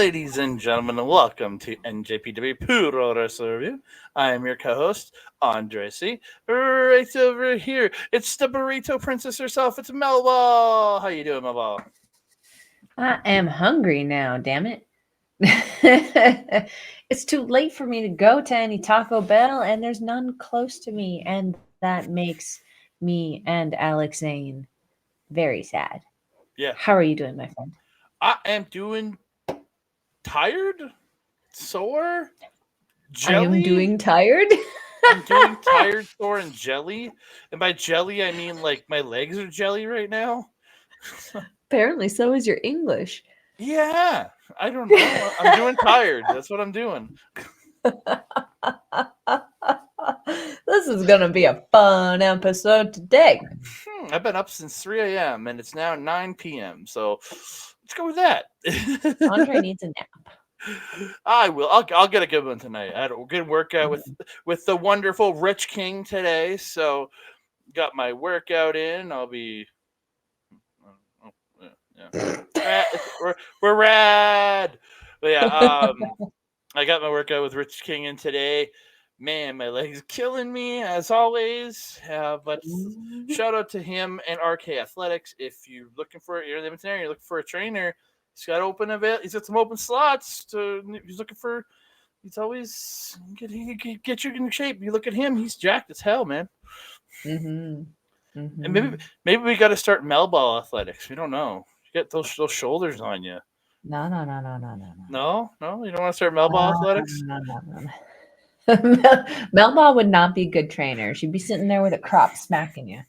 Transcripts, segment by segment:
ladies and gentlemen, and welcome to NJPW Puroresu Review. I am your co-host, Andre C. Right over here, it's the burrito princess herself. It's Melball. How you doing, Melball? I am hungry now, damn it. It's too late for me to go to any Taco Bell, and there's none close to me, and that makes me and Alex Zane very sad. Yeah, How are you doing, my friend? I am doing tired, sore, I am jelly. doing tired. I'm doing tired, sore, and jelly. And by jelly, I mean like my legs are jelly right now. Apparently, so is your English. Yeah, I don't know. I'm doing tired. That's what I'm doing. This is going to be a fun episode today. I've been up since 3 a.m. and it's now 9 p.m. So let's go with that. Andre needs a nap. I will. I'll get a good one tonight. I had a good workout with the wonderful Rich King today. So got my workout in. I'll be. Oh, yeah. We're rad. But yeah, I got my workout with Rich King in today. Man, my leg's killing me as always. But shout out to him and RK Athletics. If you're looking for you're in the Edmonton area, you're looking for a trainer, he's got he's got some open slots. He's looking for. He's always get you in shape. You look at him; he's jacked as hell, man. Mm-hmm. And Mm-hmm. maybe we got to start Melball Athletics. We don't know. You get those shoulders on you. No, no, no, no, no, no, No, you don't want to start Melball Athletics. no, no, no, no. Melba would not be a good trainer. She'd be sitting there with a crop smacking you.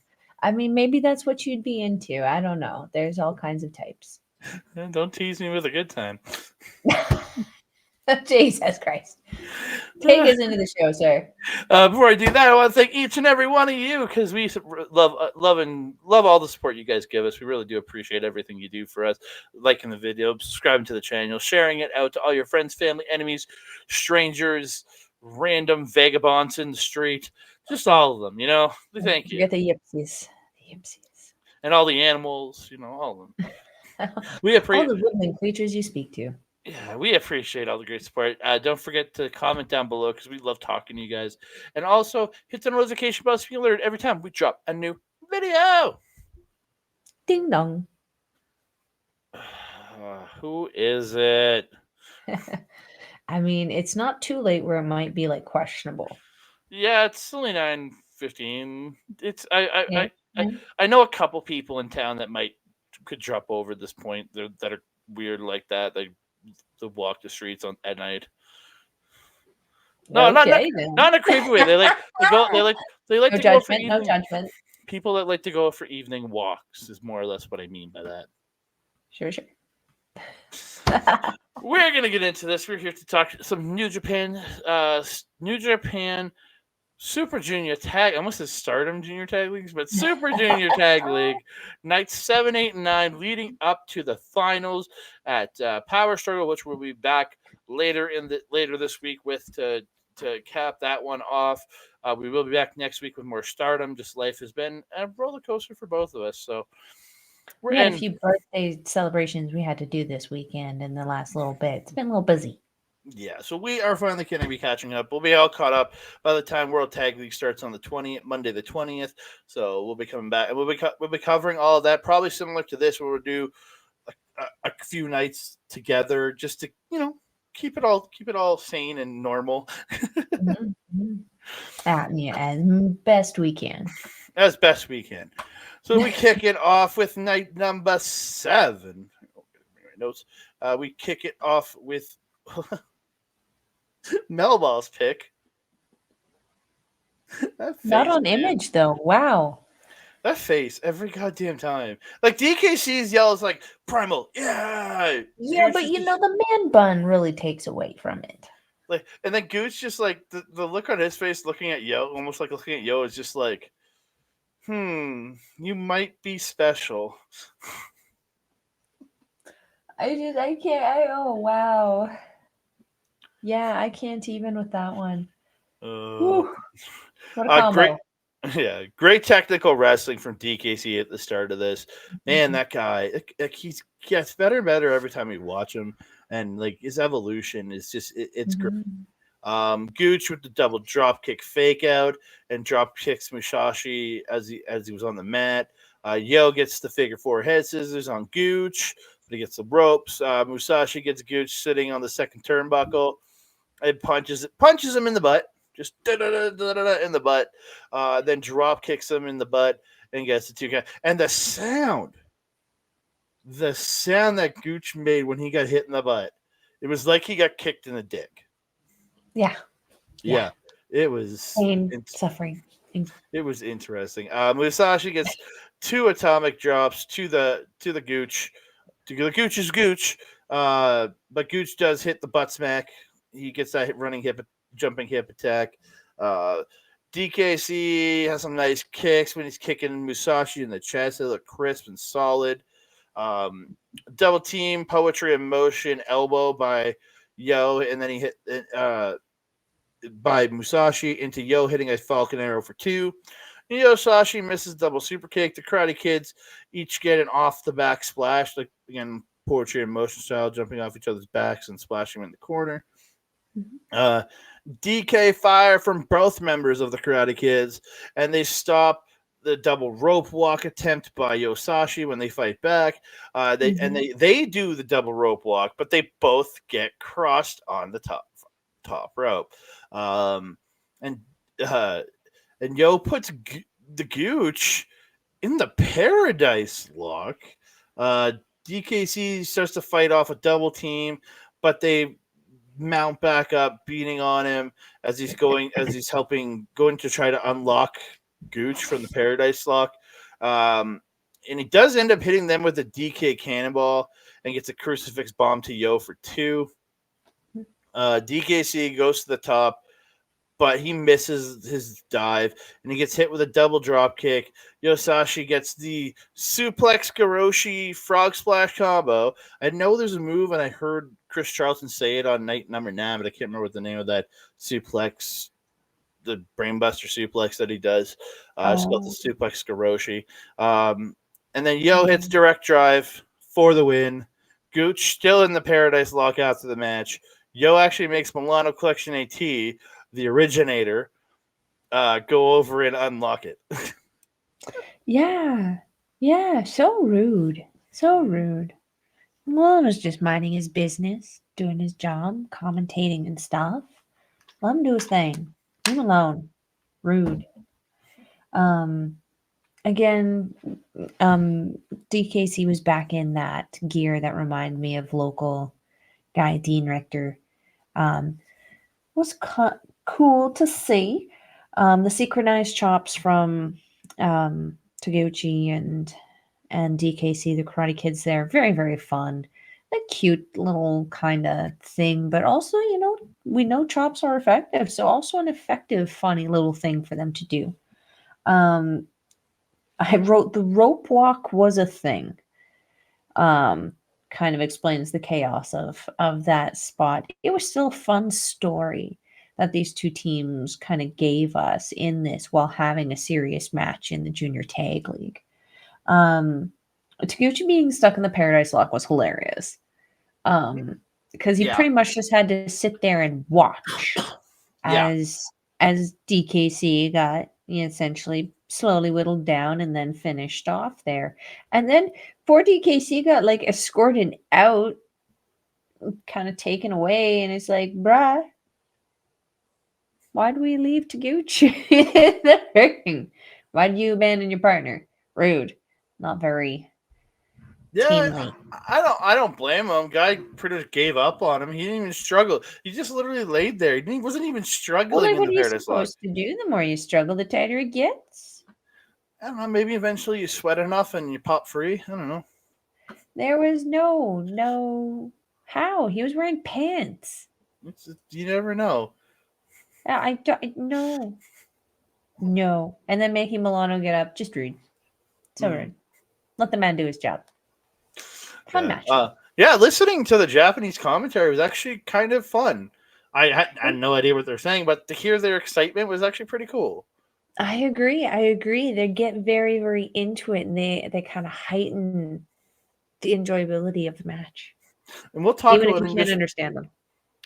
I mean, maybe that's what you'd be into. I don't know. There's all kinds of types. Don't tease me with a good time. Jesus Christ. Take us into the show, sir. Before I do that, I want to thank each and every one of you because we love all the support you guys give us. We really do appreciate everything you do for us. Liking the video, subscribing to the channel, sharing it out to all your friends, family, enemies, strangers, random vagabonds in the street, just all of them. We thank you, Forget the yipsies. The yipsies. and all the animals. All of them. We All appreciate. the woodland creatures you speak to. Yeah, we appreciate all the great support. Don't forget to comment down below because we love talking to you guys. And also hit the notification bell so you get alerted every time we drop a new video. Ding dong. Who is it? I mean, it's not too late where it might be like questionable. Yeah, it's only 9:15. It's Yeah. I know a couple people in town that could drop over at this point. That are weird like that. They walk the streets at night. No, Okay, not in a creepy way. They like to go. They like no to go for judgment. No evening. judgment. People that like to go for evening walks is more or less what I mean by that. Sure, sure. We're gonna get into this. We're here to talk some New Japan Super Junior Tag. I almost said Stardom Junior Tag Leagues, but Super Junior Tag League nights 7, 8, and 9, leading up to the finals at Power Struggle, which we'll be back later this week with to cap that one off. We will be back next week with more Stardom. Just life has been a roller coaster for both of us, so We had a few birthday celebrations we had to do this weekend in the last little bit. It's been a little busy. Yeah, so we are finally going to be catching up. We'll be all caught up by the time World Tag League starts on the 20th, Monday the 20th. So we'll be coming back, and we'll be covering all of that, probably similar to this, where we'll do a few nights together, just to keep it all sane and normal. Mm-hmm. Yeah, as best we can. As best we can. So we kick it off with night number 7. Notes. We kick it off with Melball's pick. Not on Image though. Wow. That face every goddamn time. Like DKC's yells like Primal, yeah. Yeah, but the man bun really takes away from it. Like, and then Gooch just like the look on his face, looking at Yo, almost like looking at Yo, is just like, you might be special. I can't. Oh wow. Yeah, I can't even with that one. What a combo. Great technical wrestling from DKC at the start of this. Man, that guy, he gets better and better every time we watch him. and like his evolution is just it's great. Mhm. Gooch with the double drop kick fake out and drop kicks Musashi as he was on the mat. Yo gets the figure four head scissors on Gooch, but he gets the ropes. Musashi gets Gooch sitting on the second turnbuckle and punches him in the butt, just in the butt. Then drop kicks him in the butt and gets the 2 count. And the sound that Gooch made when he got hit in the butt, it was like he got kicked in the dick. Yeah. Yeah. Yeah, it was. Pain, suffering. It was interesting. Musashi gets 2 atomic drops to the Gooch. To the Gooch's Gooch. But Gooch does hit the butt smack. He gets that jumping hip attack. Uh, DKC has some nice kicks when he's kicking Musashi in the chest. They look crisp and solid. Um, Double team, poetry in motion, elbow by Yo, and then he hit by Musashi into Yo hitting a Falcon Arrow for 2. Musashi misses double super kick. The Karate Kids each get an off the back splash, like again poetry and motion style, jumping off each other's backs and splashing them in the corner. Mhm. DK fire from both members of the Karate Kids, and they stop the double rope walk attempt by Yosashi when they fight back. They do the double rope walk, but they both get crossed on the top rope. Um, and uh, and Yo puts the Gooch in the Paradise Lock. DKC starts to fight off a double team, but they mount back up, beating on him as he's going to try to unlock Gooch from the Paradise Lock. And he does end up hitting them with a DK cannonball and gets a crucifix bomb to Yo for 2. DKC goes to the top, but he misses his dive and he gets hit with a double drop kick. Yosashi gets the suplex Garoshi frog splash combo. I know there's a move, and I heard Chris Charlton say it on night number 9, but I can't remember what the name of that suplex, the brainbuster suplex that he does. It's called the Oh. suplex Garoshi. And then Yo hits direct drive for the win. Gooch still in the Paradise Lock after the match. Yo actually makes Milano Collection AT, the originator, go over and unlock it. Yeah. Yeah. So rude. So rude. Malone was just minding his business, doing his job, commentating and stuff. Let him do his thing. Leave him alone. Rude. Um, again, DKC was back in that gear that reminded me of local guy Dean Richter. Was cool to see. The synchronized chops from Taguchi and DKC, the Karate Kids, there, very very fun. A cute little kind of thing, but also we know chops are effective, so also an effective, funny little thing for them to do. Um, I wrote the rope walk was a thing. Kind of explains the chaos of that spot. It was still a fun story that these two teams kind of gave us in this while having a serious match in the junior tag league. Taguchi being stuck in the Paradise Lock was hilarious. Because he Yeah. pretty much just had to sit there and watch Yeah. as DKC got essentially slowly whittled down and then finished off there. And then poor DKC got like escorted out, kind of taken away, and it's like, bruh, why do we leave Taguchi in the ring? Why did you abandon your partner? Rude. Not very teamly. I don't blame him. Guy pretty much gave up on him. He didn't even struggle. He just literally laid there. He wasn't even Well, struggling like, in what the are you Paradise Lock. supposed to do? The more you struggle, the tighter it gets. I don't know. Maybe eventually you sweat enough and you pop free. I don't know. There was no how. He was wearing pants. You never know. I don't no. No. And then making Milano get up, just rude. So rude. Let the man do his job. Fun match. Yeah, listening to the Japanese commentary was actually kind of fun. I had no idea what they're saying, but to hear their excitement was actually pretty cool. I agree. They get very, very into it, and they kind of heighten the enjoyability of the match. And we'll talk Even if about you can't English. understand them.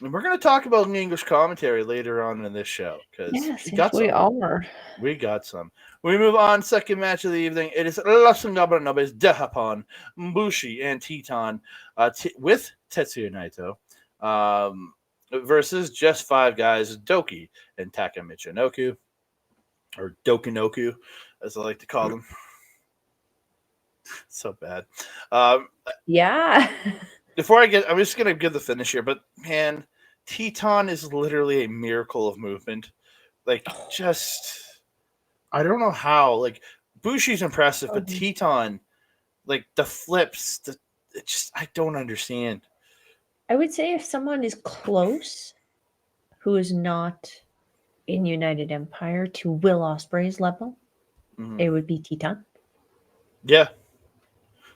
And we're going to talk about English commentary later on in this show because Yes, we yes, got we some. are. We got some. We move on. Second match of the evening. It is Los Ingobernables de Japón, Bushi and Teton with Tetsuya Naito versus just five guys, Doki and Taka Michinoku, or Dokinoku, as I like to call them. So bad. Yeah. Before I'm just going to give the finish here, but man, Teton is literally a miracle of movement. Like, just, I don't know how. Like, Bushi's impressive, but Teton, like, the flips, it just, I don't understand. I would say if someone is close who is not in United Empire to Will Ospreay's level, it would be Teton. Yeah.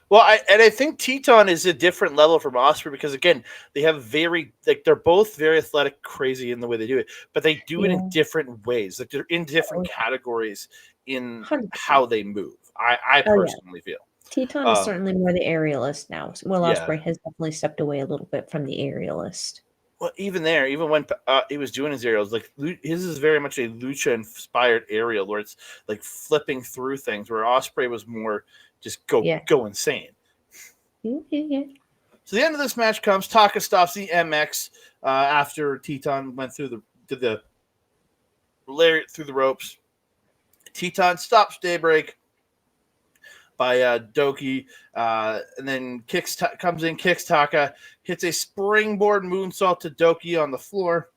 Well, I think Teton is a different level from Osprey because again they have they're both very athletic, crazy in the way they do it, but they do it in different ways. Like they're in different categories in 100%. how they move. I personally feel Teton is certainly more the aerialist now. Will yeah. Ospreay has definitely stepped away a little bit from the aerialist. Well, even when he was doing his aerials, like his is very much a lucha inspired aerial where it's like flipping through things. Where Osprey was more just go insane. Yeah. So the end of this match comes. Taka stops the MX after Teton went through the lariat through the ropes. Teton stops Daybreak by Doki, and then comes in, kicks Taka, hits a springboard moonsault to Doki on the floor,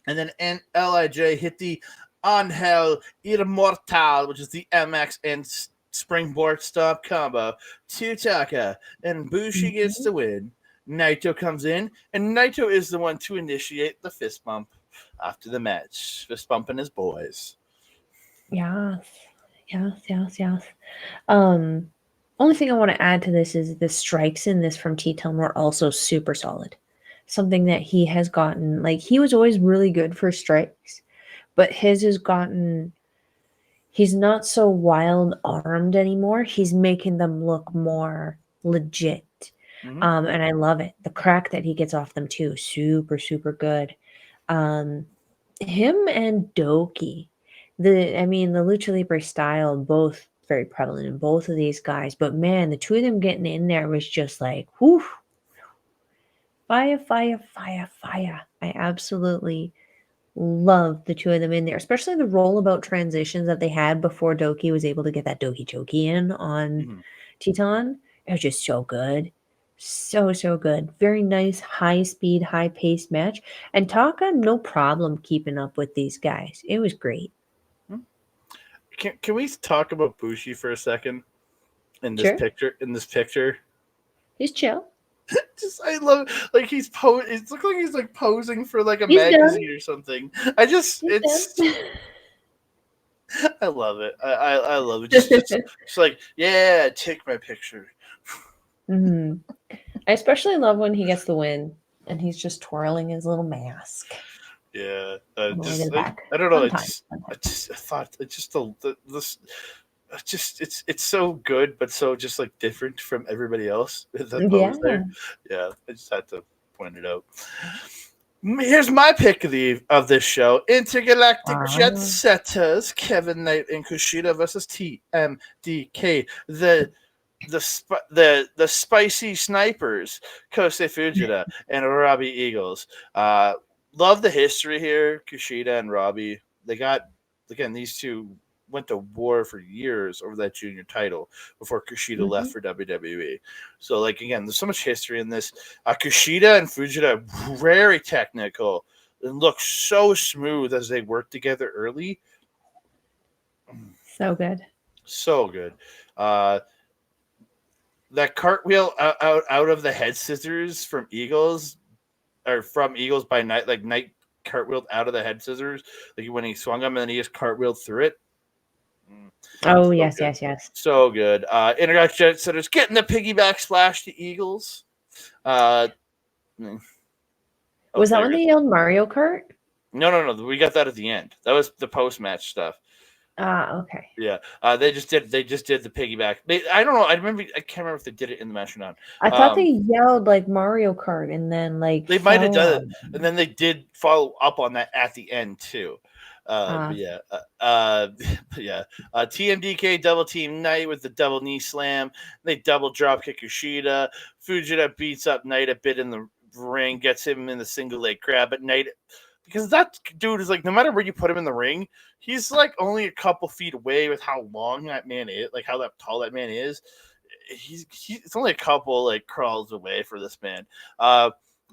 and then Lij hit the Angel Immortal, which is the MX and springboard stomp combo to Taka, and Bushi gets the win. Naito comes in, and Naito is the one to initiate the fist bump after the match. Fist bumping his boys. Yes. Only thing I want to add to this is the strikes in this from Teton were also super solid. Something that he has gotten, like he was always really good for strikes, but his has gotten, he's not so wild armed anymore. He's making them look more legit. And I love it. The crack that he gets off them too, super, super good. Him and Doki, the Lucha Libre style, both very prevalent in both of these guys. But man, the two of them getting in there was just like, whoo, fire, fire, fire, fire. I absolutely love the two of them in there, especially the rollabout transitions that they had before Doki was able to get that Doki Choki in on Teton. It was just so good. So good. Very nice, high speed, high paced match. And Taka, no problem keeping up with these guys. It was great. Can we talk about Bushi for a second? In this Sure. picture, He's chill. I love like it looks like he's like posing for like a He's magazine done. or something. I love it. I love it. Just like, yeah, take my picture. I especially love when he gets the win and he's just twirling his little mask. Yeah, I don't know. I thought it's so good, but so just like different from everybody else that pose there. Yeah, I just had to point it out. Here's my pick of this show: Intergalactic Jet Setters, Kevin Knight and Kushida versus TMDK. The spicy snipers, Kosei Fujita and Robbie Eagles. Love the history here. Kushida and Robbie. They got, again, these two went to war for years over that junior title before Kushida left for WWE. So, like, again, there's so much history in this. Kushida and Fujita, very technical and look so smooth as they work together early. So good. So good. That cartwheel out of the head scissors from Eagles, or from Eagles by Night, like Night cartwheeled out of the head scissors, like when he swung them and then he just cartwheeled through it. Oh, so yes, good. yes. So good. Intergalactic Jet Setters getting the piggyback splash to Eagles. Was that when they yelled Mario Kart? No. We got that at the end. That was the post-match stuff. Okay. Yeah, they just did the piggyback. I don't know. I can't remember if they did it in the match or not. I thought they Um, yelled like Mario Kart and then like they might have fell done it, on and them. then they did follow up on that at the end too. But Uh, yeah, yeah. TMDK double team Knight with the double knee slam. They double drop kick Kushida. Fujita beats up Knight a bit in the ring, gets him in the single leg crab. But Knight, because that dude is like, no matter where you put him in the ring, he's like only a couple feet away with how long that man is, like how that tall that man is. It's only a couple like crawls away for this man. Uh,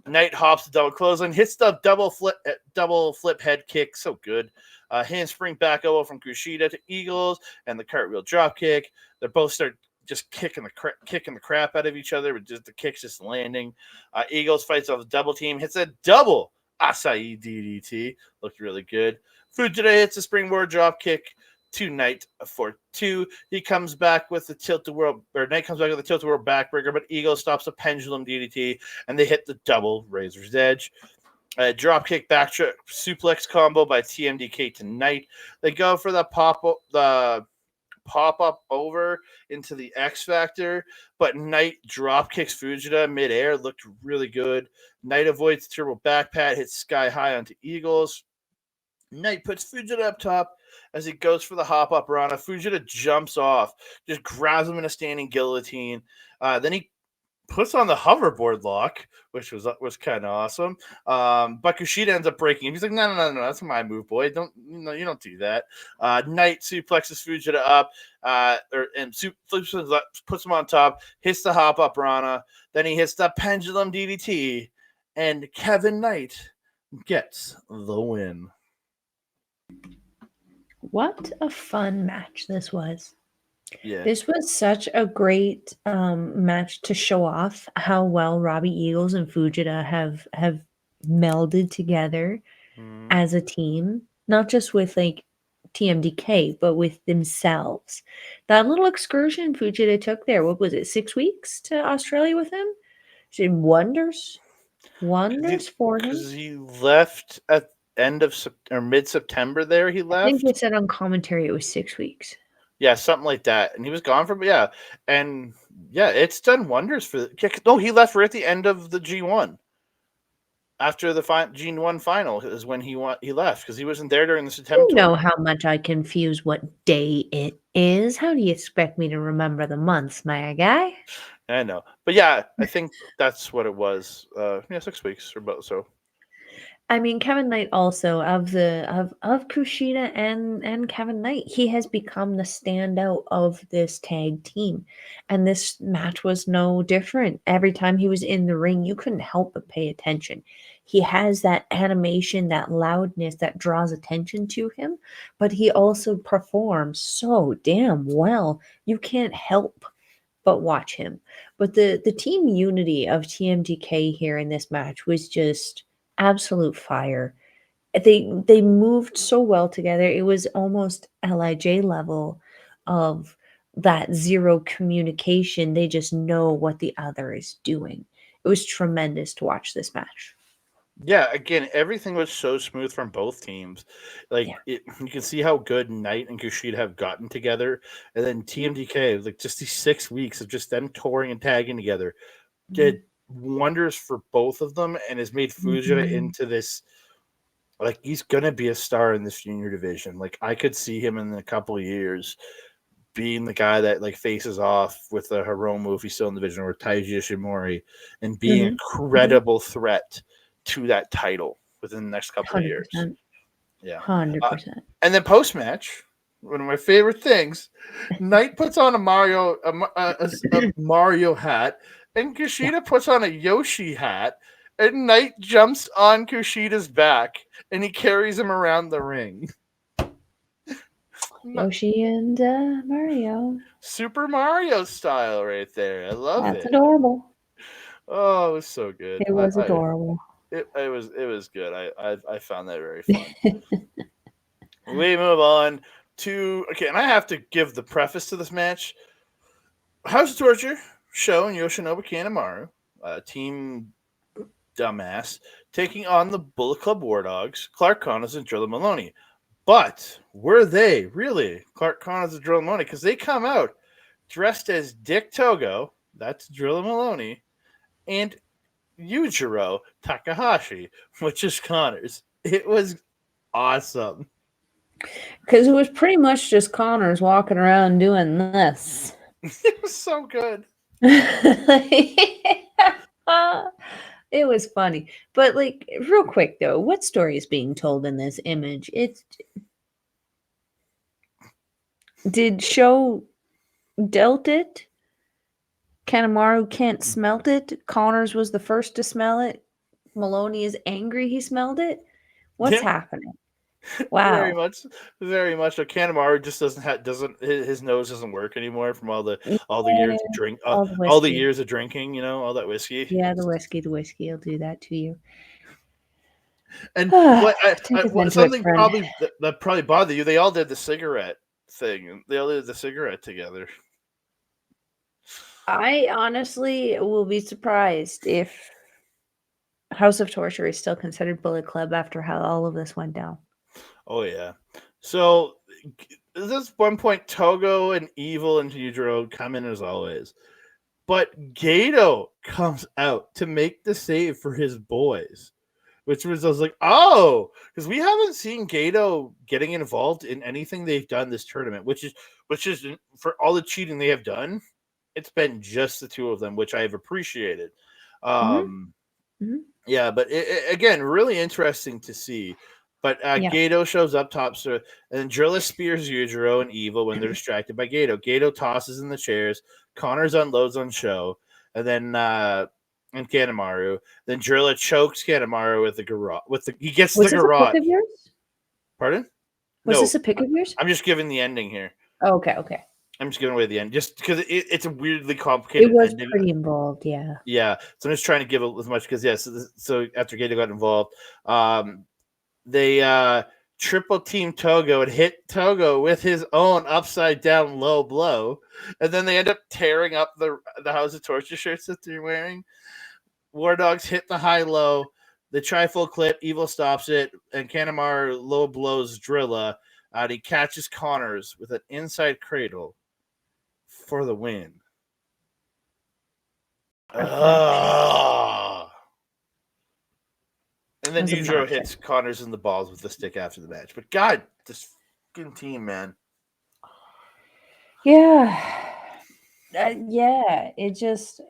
Knight hops the double clothesline, hits the double flip head kick, so good. Handspring back elbow from Kushida to Eagles, and the cartwheel drop kick. They both start just kicking the crap out of each other, with just the kicks just landing. Eagles fights off the double team, hits a double Acai DDT, looked really good. Fujita hits a springboard drop kick to Knight for 2. He comes back with the tilt-a-whirl, or Knight comes back with the tilt-a-whirl backbreaker, but Eagle stops a pendulum DDT, and they hit the double Razor's Edge. A dropkick back suplex combo by TMDK to Knight. They go for the pop up over into the X Factor, but Knight drop kicks Fujita midair. Looked really good. Knight avoids turbo back pat, hits sky high onto Eagles. Knight puts Fujita up top as he goes for the hop up Rana. Fujita jumps off, just grabs him in a standing guillotine. Then he puts on the hoverboard lock, which was kind of awesome. But Kushida ends up breaking him. He's like, no, that's my move, boy. You don't do that. Knight suplexes Fujita up, puts him on top, hits the hop up Rana. Then he hits the pendulum DDT, and Kevin Knight gets the win. what a fun match this was. Yeah. This was such a great match to show off how well Robbie Eagles and Fujita have melded together Mm. as a team, not just with like TMDK, but with themselves. That little excursion Fujita took there, what was it, 6 weeks to Australia with him? She did wonders, wonders for him. Because he left at end of or mid September. There he I think they left. said on commentary it was 6 weeks. Yeah, something like that. And he was gone for and yeah, it's done wonders for. No, he left right at the end of the G1. After the G1 final is when he left because he wasn't there during the September You know tour. how much I confuse what day it is. How do you expect me to remember the months, my guy? I know, but yeah, I think that's what it was. Yeah, 6 weeks or both. So I mean, Kevin Knight also of Kushida and Kevin Knight, he has become the standout of this tag team, and this match was no different. Every time he was in the ring, you couldn't help but pay attention. He has that animation, that loudness that draws attention to him, but he also performs so damn well. You can't help but watch him. But the team unity of TMDK here in this match was just absolute fire. They moved so well together. It was almost LIJ level of that zero communication. They just know what the other is doing. It was tremendous to watch this match. yeah, again, everything was so smooth from both teams. Yeah. You can see how good Knight and Kushida have gotten together, and then TMDK, like just these 6 weeks of just them touring and tagging together, Mhm. did wonders for both of them, and has made Fujita Mhm. into this. Like he's gonna be a star in this junior division. Like I could see him in a couple of years being the guy that like faces off with the Hiromu if he's still in the division or Taiji Ishimori, and being a Mhm. Mhm. credible threat to that title within the next couple of years. 100%. Yeah. Uh, 100%. and then post match, one of my favorite things, Knight puts on a Mario hat, and Yeah. Kushida puts on a Yoshi hat, and Knight jumps on Kushida's back, and he carries him around the ring. Yoshi and Mario. Super Mario style right there. I love That's it. adorable. Oh, it was so good. It was adorable. It was good. I found that very fun. We move on to okay, and I have to give the preface to this match. House of Torture, Sho and Yoshinobu Kanemaru, Team Dumbass, taking on the Bullet Club War Dogs, Clark Connors and Drilla Maloney. But were they really Clark Connors and Drilla Maloney? Because they come out dressed as Dick Togo, that's Drilla Maloney, and Yujiro Takahashi, which is Connors. It was awesome. Because it was pretty much just Connors walking around doing this. It was so good. It was funny. But like real quick though, what story is being told in this image? It's did Show dealt it? Kanemaru can't smelt it. Connors was the first to smell it. Maloney is angry he smelled it. What's Yeah, happening? very Wow. much, very much. So Kanemaru just doesn't his nose doesn't work anymore from all the years Yeah, of drink all the all the whiskey. years of drinking. You know, all that whiskey. Yeah, the whiskey will do that to you. And Take a vent to it, something friend. probably that probably bothered you. They all did the cigarette thing. They all did the cigarette together. I honestly will be surprised if House of Torture is still considered Bullet Club after how all of this went down. Oh yeah. So this one point, Togo and Evil and Yujiro come in as always, but Gato comes out to make the save for his boys, which was I was like, oh, because we haven't seen Gato getting involved in anything they've done this tournament, which is for all the cheating they have done. It's been just the two of them, which I have appreciated. Hmm. Um, Hmm. yeah, but again, really interesting to see. But Yeah. Gato shows up top, so and then Drilla spears Yujiro and Evil when they're distracted by Gato. Gato tosses in the chairs. Connors unloads on Show, and then and Kanemaru. Then Drilla chokes Kanemaru with the garrote. He gets the Was this a pick garrote. of yours? Pardon? Was No, this a pick of yours? I'm just giving the ending here. Oh, okay, okay. I'm just giving away the end, just because it's a weirdly It complicated was ending. pretty involved, yeah. Yeah, so I'm just trying to give as much because so after Gato got involved, they triple team Togo and hit Togo with his own upside down low blow, and then they end up tearing up the House of Torture shirts that they're wearing. War Dogs hit the high low. They try full clip. Evil stops it, and Kanemaru low blows Drilla. And he catches Connors with an inside cradle for the win. Ah. And then It was Yujiro obnoxious. hits Connors in the balls with the stick after the match. But God, this fucking team, man. Yeah. Yeah, it just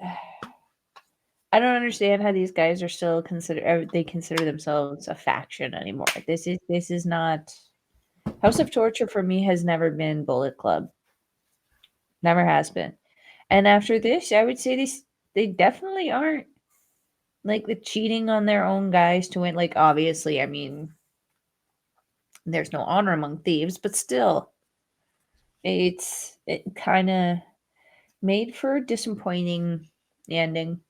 I don't understand how these guys are still they consider themselves a faction anymore. This is not House of Torture for me has never been Bullet Club. Never has been. And after this, I would say they definitely aren't like the cheating on their own guys to win. Like obviously, I mean, there's no honor among thieves, but still, it kind of made for a disappointing ending.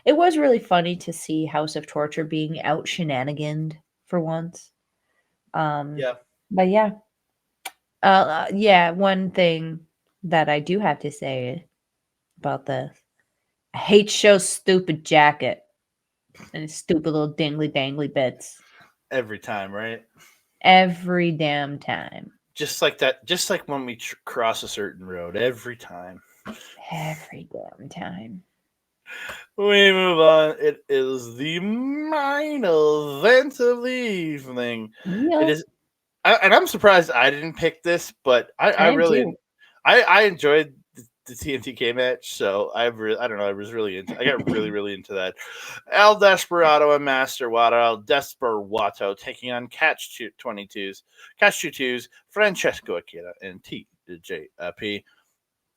It was really funny to see House of Torture being out shenaniganed for once. Um, Yeah. but yeah, yeah. One thing that I do have to say about this, I hate Show's stupid jacket and his stupid little dingly dangly bits Every time, right? every damn time. Just like that. Just like when we cross a certain road. Every time. Every damn time. We move on. It is the main event of the evening. It Yep. is, and I'm surprised I didn't pick this, but I I am really, too. I enjoyed the TNTK match, so I don't know, I was really into. I got really into that. El Desperado and Master Wato. El Desperado taking on Catch 22s, Francesco Akira and TJP.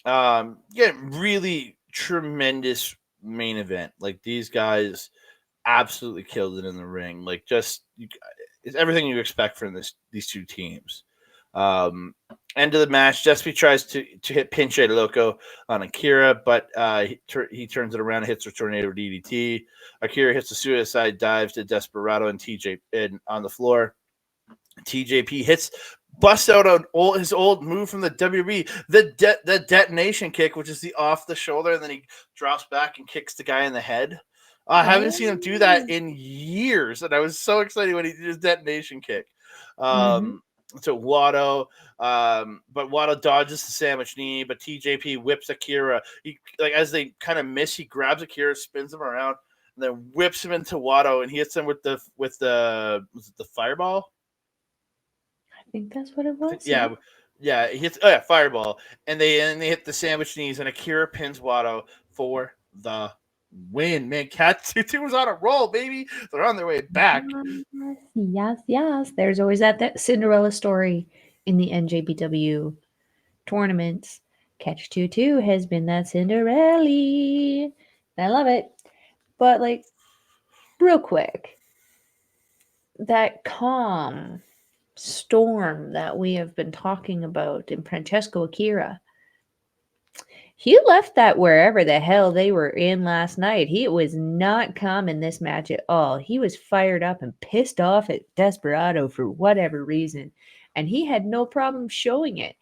Yeah, really tremendous main event. Like these guys absolutely killed it in the ring. Like it's everything you expect from these two teams. Um, End of the match, Despy tries to hit Pinche Loco on Akira, but he turns it around and hits a tornado DDT. Akira hits a suicide dive to Desperado and TJ on the floor. TJP busts out his old move from the WB, the detonation kick, which is the off the shoulder, and then he drops back and kicks the guy in the head. I haven't seen him do that in years, and I was so excited when he did his detonation kick. Mm-hmm. to Watto. But Watto dodges the sandwich knee, but TJP whips Akira. He, like, as they kind of miss, he grabs Akira, spins him around, and then whips him into Watto, and he hits him with the was it the fireball? I think that's what it was. Yeah. Yeah, he hits fireball. And they hit the sandwich knees, and Akira pins Watto for the win. Man, Cat 2 was on a roll, baby. They're on their way back. Yes, yes, yes. There's always that Cinderella story in the NJPW tournaments. Catch 2 has been that Cinderella. I love it. But like, real quick, that calm storm that we have been talking about in Francesco Akira, he left that wherever the hell they were in last night. He was not calm in this match at all. He was fired up and pissed off at Desperado for whatever reason, and he had no problem showing it.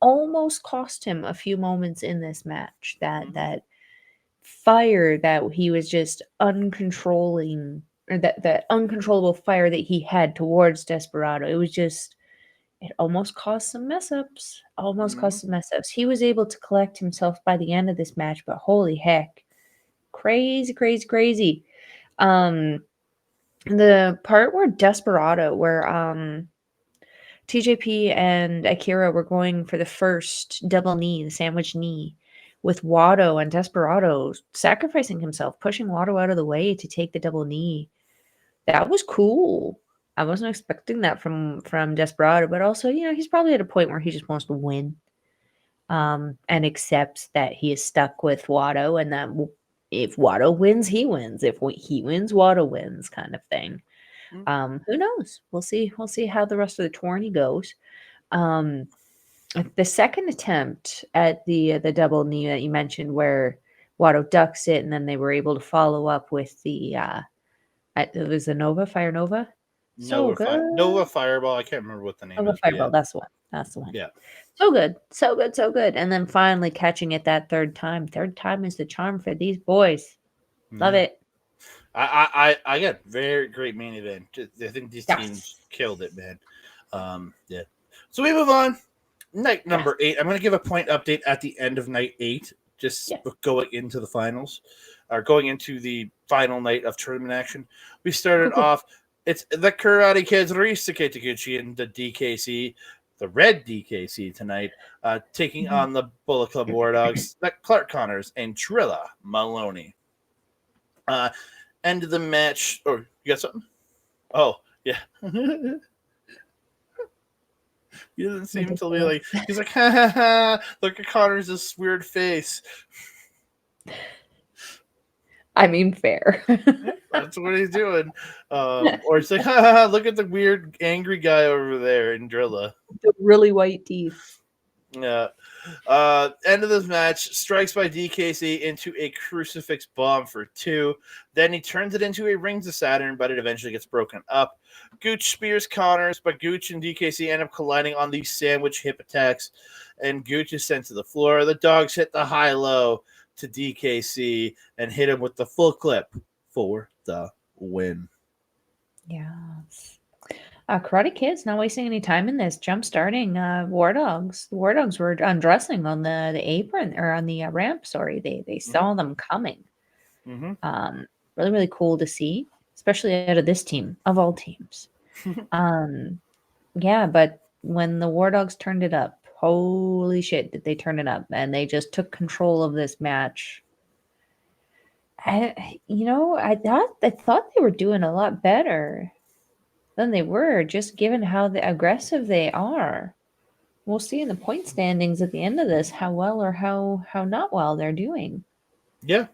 Almost cost him a few moments in this match. That fire that he was just uncontrolling, or that uncontrollable fire that he had towards Desperado. It was just, it almost caused some mess ups. Almost caused some mess ups. He was able to collect himself by the end of this match, but holy heck. Crazy, crazy, crazy. The part where Desperado, where TJP and Akira were going for the first double knee, the sandwich knee, with Watto and Desperado sacrificing himself, pushing Watto out of the way to take the double knee. That was cool. I wasn't expecting that from Desperado, but also, he's probably at a point where he just wants to win, and accepts that he is stuck with Watto, and that if Watto wins, he wins. If he wins, Watto wins, kind of thing. Who knows? We'll see. We'll see how the rest of the tourney goes. The second attempt at the double knee that you mentioned, where Watto ducks it, and then they were able to follow up with the it was the Fire Nova. So good. Nova Fireball. I can't remember what the name Nova is. Fireball. Yeah. That's the one. That's the one. Yeah. So good. So good. So good. And then finally catching it that third time. Third time is the charm for these boys. Love it. I got very great main event. I think these teams killed it, man. Yeah. So we move on. Night number 8. I'm going to give a point update at the end of night 8, just going into the finals, or going into the final night of tournament action. We started off. It's the Karate Kids, Ryusuke Taguchi and the DKC, the red DKC tonight, taking on the Bullet Club War Dogs, Clark Connors and Trilla Maloney. End of the match. Oh, you got something? Oh, yeah. He doesn't seem to be like, he's like, ha ha ha, look at Connors' weird face. I mean, fair. That's what he's doing. Or it's like, ha ha ha, look at the weird angry guy over there in Drilla. The really white teeth. Yeah. End of this match, strikes by DKC into a crucifix bomb for 2. Then he turns it into a Rings of Saturn, but it eventually gets broken up. Gooch spears Connors, but Gooch and DKC end up colliding on these sandwich hip attacks, and Gooch is sent to the floor. The dogs hit the high-low to DKC and hit him with the full clip for the win. Yes. Karate Kids not wasting any time in this, jump starting War Dogs. The War Dogs were undressing on the apron, or on the ramp. Sorry, they saw them coming. Really, really cool to see, especially out of this team of all teams. Yeah, but when the War Dogs turned it up, holy shit, did they turn it up? And they just took control of this match. I thought they were doing a lot better than they were, just given how aggressive they are. We'll see in the point standings at the end of this how well or how not well they're doing. Yeah.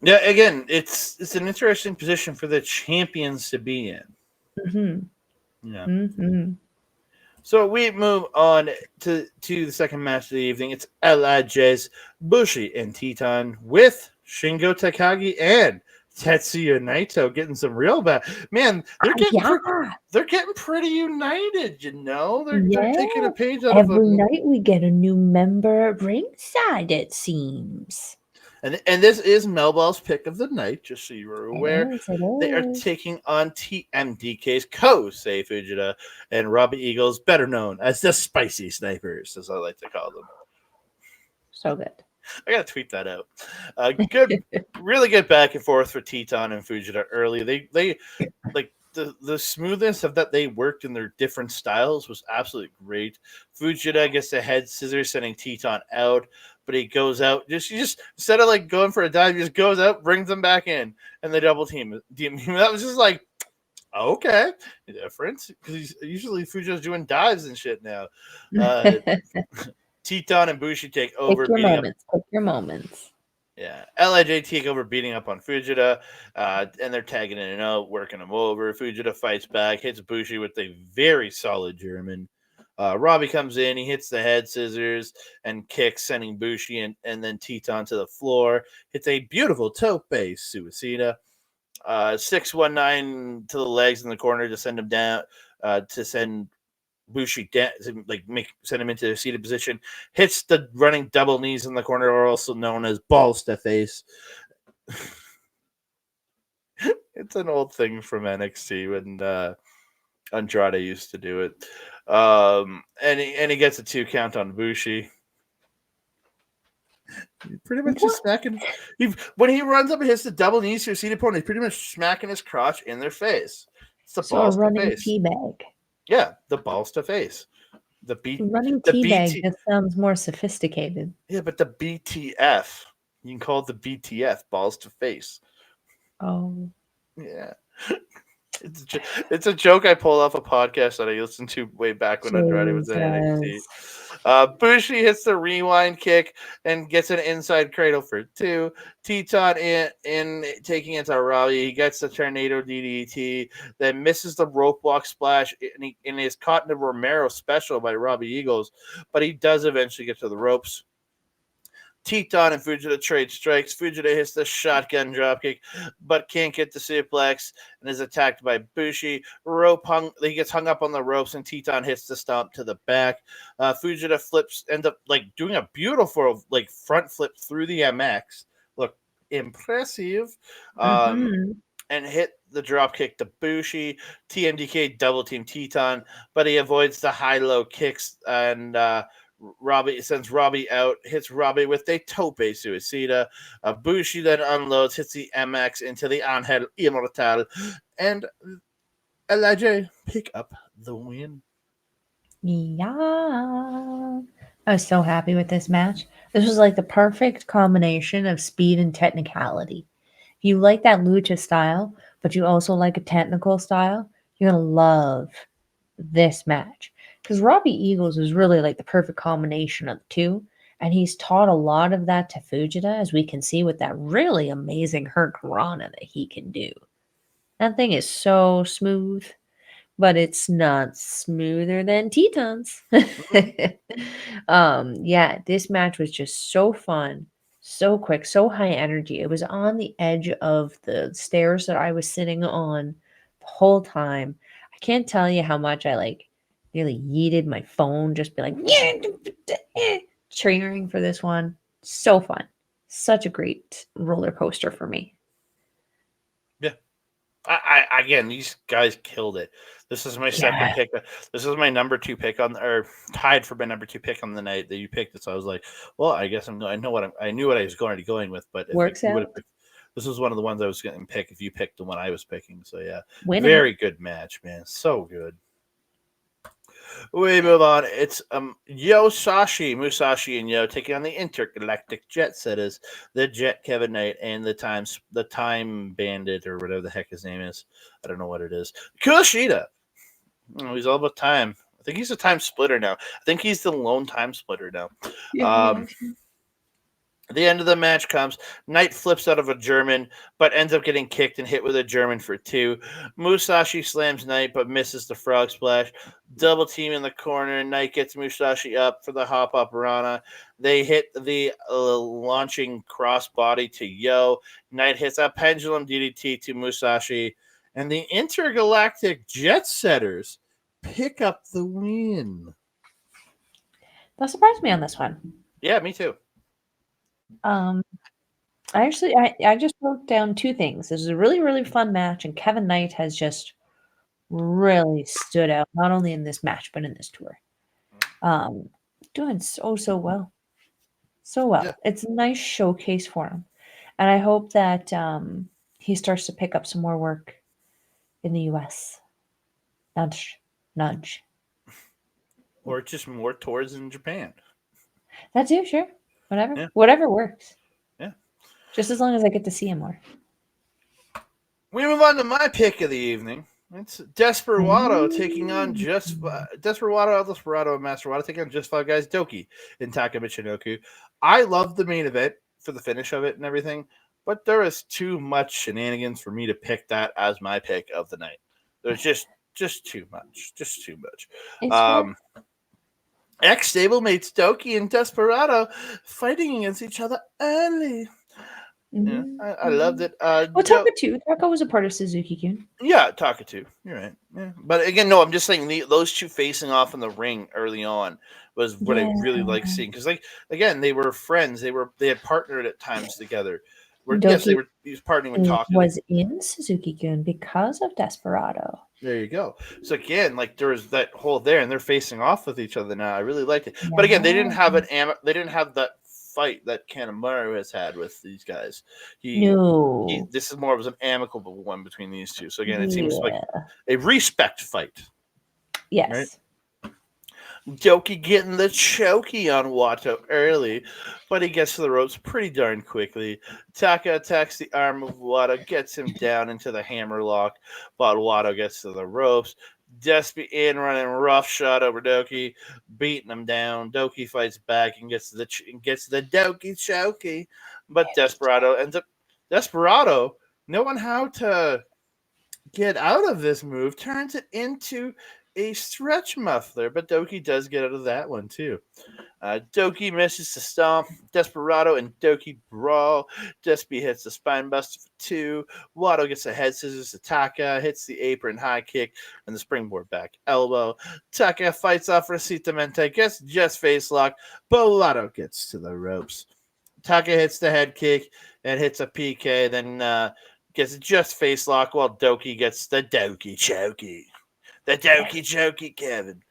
Yeah, again, it's an interesting position for the champions to be in. Yeah. So we move on to the second match of the evening. It's LIJ's Bushi and Teton with Shingo Takagi and Tetsuya Naito getting some real bad. Man, they're getting pretty united, They're taking a page out of every night we get a new member ringside, it seems. And this is Melball's pick of the night, just so you were It aware. is. It They are is. taking on TMDK's Kosei Fujita and Robbie Eagles, better known as the Spicy Snipers, as I like to call them. So good. I gotta tweet that out. Good, really good back and forth for Teton and Fujita early. They like the smoothness of that they worked in their different styles was absolutely great. Fujita gets the head scissors, sending Teton out, but he goes out just instead of like going for a dive, he just goes out, brings them back in, and they double team. That was just like okay, difference because usually Fujita's doing dives and shit now. Uh, Teton and Bushi take Pick over, your beating up. moments. Pick your moments. Yeah, LIJ take over, beating up on Fujita, and they're tagging in and out, working him over. Fujita fights back, hits Bushi with a very solid German. Robbie comes in, he hits the head scissors and kicks, sending Bushi and then Teton to the floor. Hits a beautiful tope suicida. 619 to the legs in the corner to send him down, to send Bushi down, like send him into a seated position. Hits the running double knees in the corner, also known as balls to face. It's an old thing from NXT when Andrade used to do it. And he gets a 2 count on Bushi. Pretty much just smacking. When he runs up and hits the double knees to a seated opponent, he's pretty much smacking his crotch in their face. It's the So a balls to running face. teabag. Yeah, the balls to face. The Running the teabag. BT. That sounds more sophisticated. Yeah, but the BTF. You can call it the BTF, balls to face. Oh. Yeah. It's a joke I pulled off a podcast that I listened to way back when Andrade was in NXT. Jesus. Bushi hits the rewind kick and gets an inside cradle for 2. Teton in taking it to Robbie. He gets the tornado DDT, then misses the rope walk splash, and is caught in the Romero special by Robbie Eagles, but he does eventually get to the ropes. Teton and Fujita trade strikes. Fujita hits the shotgun dropkick, but can't get the suplex and is attacked by Bushi. He gets hung up on the ropes, and Teton hits the stomp to the back. Fujita ends up like doing a beautiful like front flip through the MX. Look impressive. And hit the dropkick to Bushi. TMDK double team Teton, but he avoids the high low kicks and Robbie sends Robbie out, hits Robbie with a tope suicida. Bushi then unloads, hits the MX into the Angel Immortal, and LIJ pick up the win. Yeah. I was so happy with this match. This was like the perfect combination of speed and technicality. If you like that lucha style, but you also like a technical style, you're going to love this match. Because Robbie Eagles is really like the perfect combination of the two. And he's taught a lot of that to Fujita, as we can see with that really amazing Hurricanrana that he can do. That thing is so smooth, but it's not smoother than Teton's. Yeah, this match was just so fun, so quick, so high energy. It was on the edge of the stairs that I was sitting on the whole time. I can't tell you how much I like nearly yeeted my phone, just be like, yeah, cheering for this one. So fun. Such a great roller coaster for me. Yeah. I again, these guys killed it. This is my second pick. This is my number 2 pick or tied for my number 2 pick on the night that you picked it. So I was like, well, I guess I knew what I was going with, but if Works you would out. have picked, this was one of the ones I was going to pick if you picked the one I was picking. So yeah, Winning. very good match, man. So good. We move on. It's Musashi and Yo taking on the intergalactic jet setters, the Jet Kevin Knight and the Time Bandit or whatever the heck his name is. I don't know what it is. Kushida. Oh, he's all about time. I think he's a time splitter now. I think he's the lone time splitter now. The end of the match comes. Knight flips out of a German, but ends up getting kicked and hit with a German for 2. Musashi slams Knight, but misses the frog splash. Double team in the corner. Knight gets Musashi up for the hop up Rana. They hit the launching crossbody to Yo. Knight hits a pendulum DDT to Musashi. And the intergalactic jet setters pick up the win. That surprised me on this one. Yeah, me too. I just wrote down two things. This is a really, really fun match, and Kevin Knight has just really stood out, not only in this match, but in this tour. Um, Doing so well. So Yeah. well. It's a nice showcase for him. And I hope that he starts to pick up some more work in the US. Nudge. Nudge. Or just more tours in Japan. That too, sure. Whatever. Yeah. Whatever works. Yeah. Just as long as I get to see him more. We move on to my pick of the evening. It's Desperado taking on Desperado and Master Wado taking on Just Five Guys Doki in Taka Michinoku. I love the main event for the finish of it and everything, but there is too much shenanigans for me to pick that as my pick of the night. There's just too much. Just too much. It's fair. Ex stablemates Doki and Desperado fighting against each other early. Yeah, I loved it. Well, Taka too. Taka was a part of Suzuki-kun. Yeah, Takatu. You're right. Yeah. But again, no, I'm just saying those two facing off in the ring early on was what I really like seeing because, like, again, they were friends. They had partnered at times together. Yes, Doki he was partnering with Taka. was in Suzuki-kun because of Desperado. There you go. So again, like there was that whole there, and they're facing off with each other now. I really liked it. But again, they didn't have they didn't have that fight that Kanemaru has had with these guys. This is more of an amicable one between these two. So again, it seems like a respect fight. Yes. Right? Doki getting the chokey on Wato early, but he gets to the ropes pretty darn quickly. Taka attacks the arm of Wato, gets him down into the hammerlock, but Wato gets to the ropes. Despy in running roughshod over Doki, beating him down. Doki fights back and gets the Doki chokey, but Desperado knowing how to get out of this move, turns it into a stretch muffler, but Doki does get out of that one too. Doki misses to stomp. Desperado and Doki brawl. Despy hits the spine buster for 2. Wato gets a head scissors to Taka, hits the apron high kick and the springboard back elbow. Taka fights off Recita Mente, gets just face lock, but Wato gets to the ropes. Taka hits the head kick and hits a PK, then gets just face lock while Doki gets the Doki chokey. The Doki chokey, Kevin.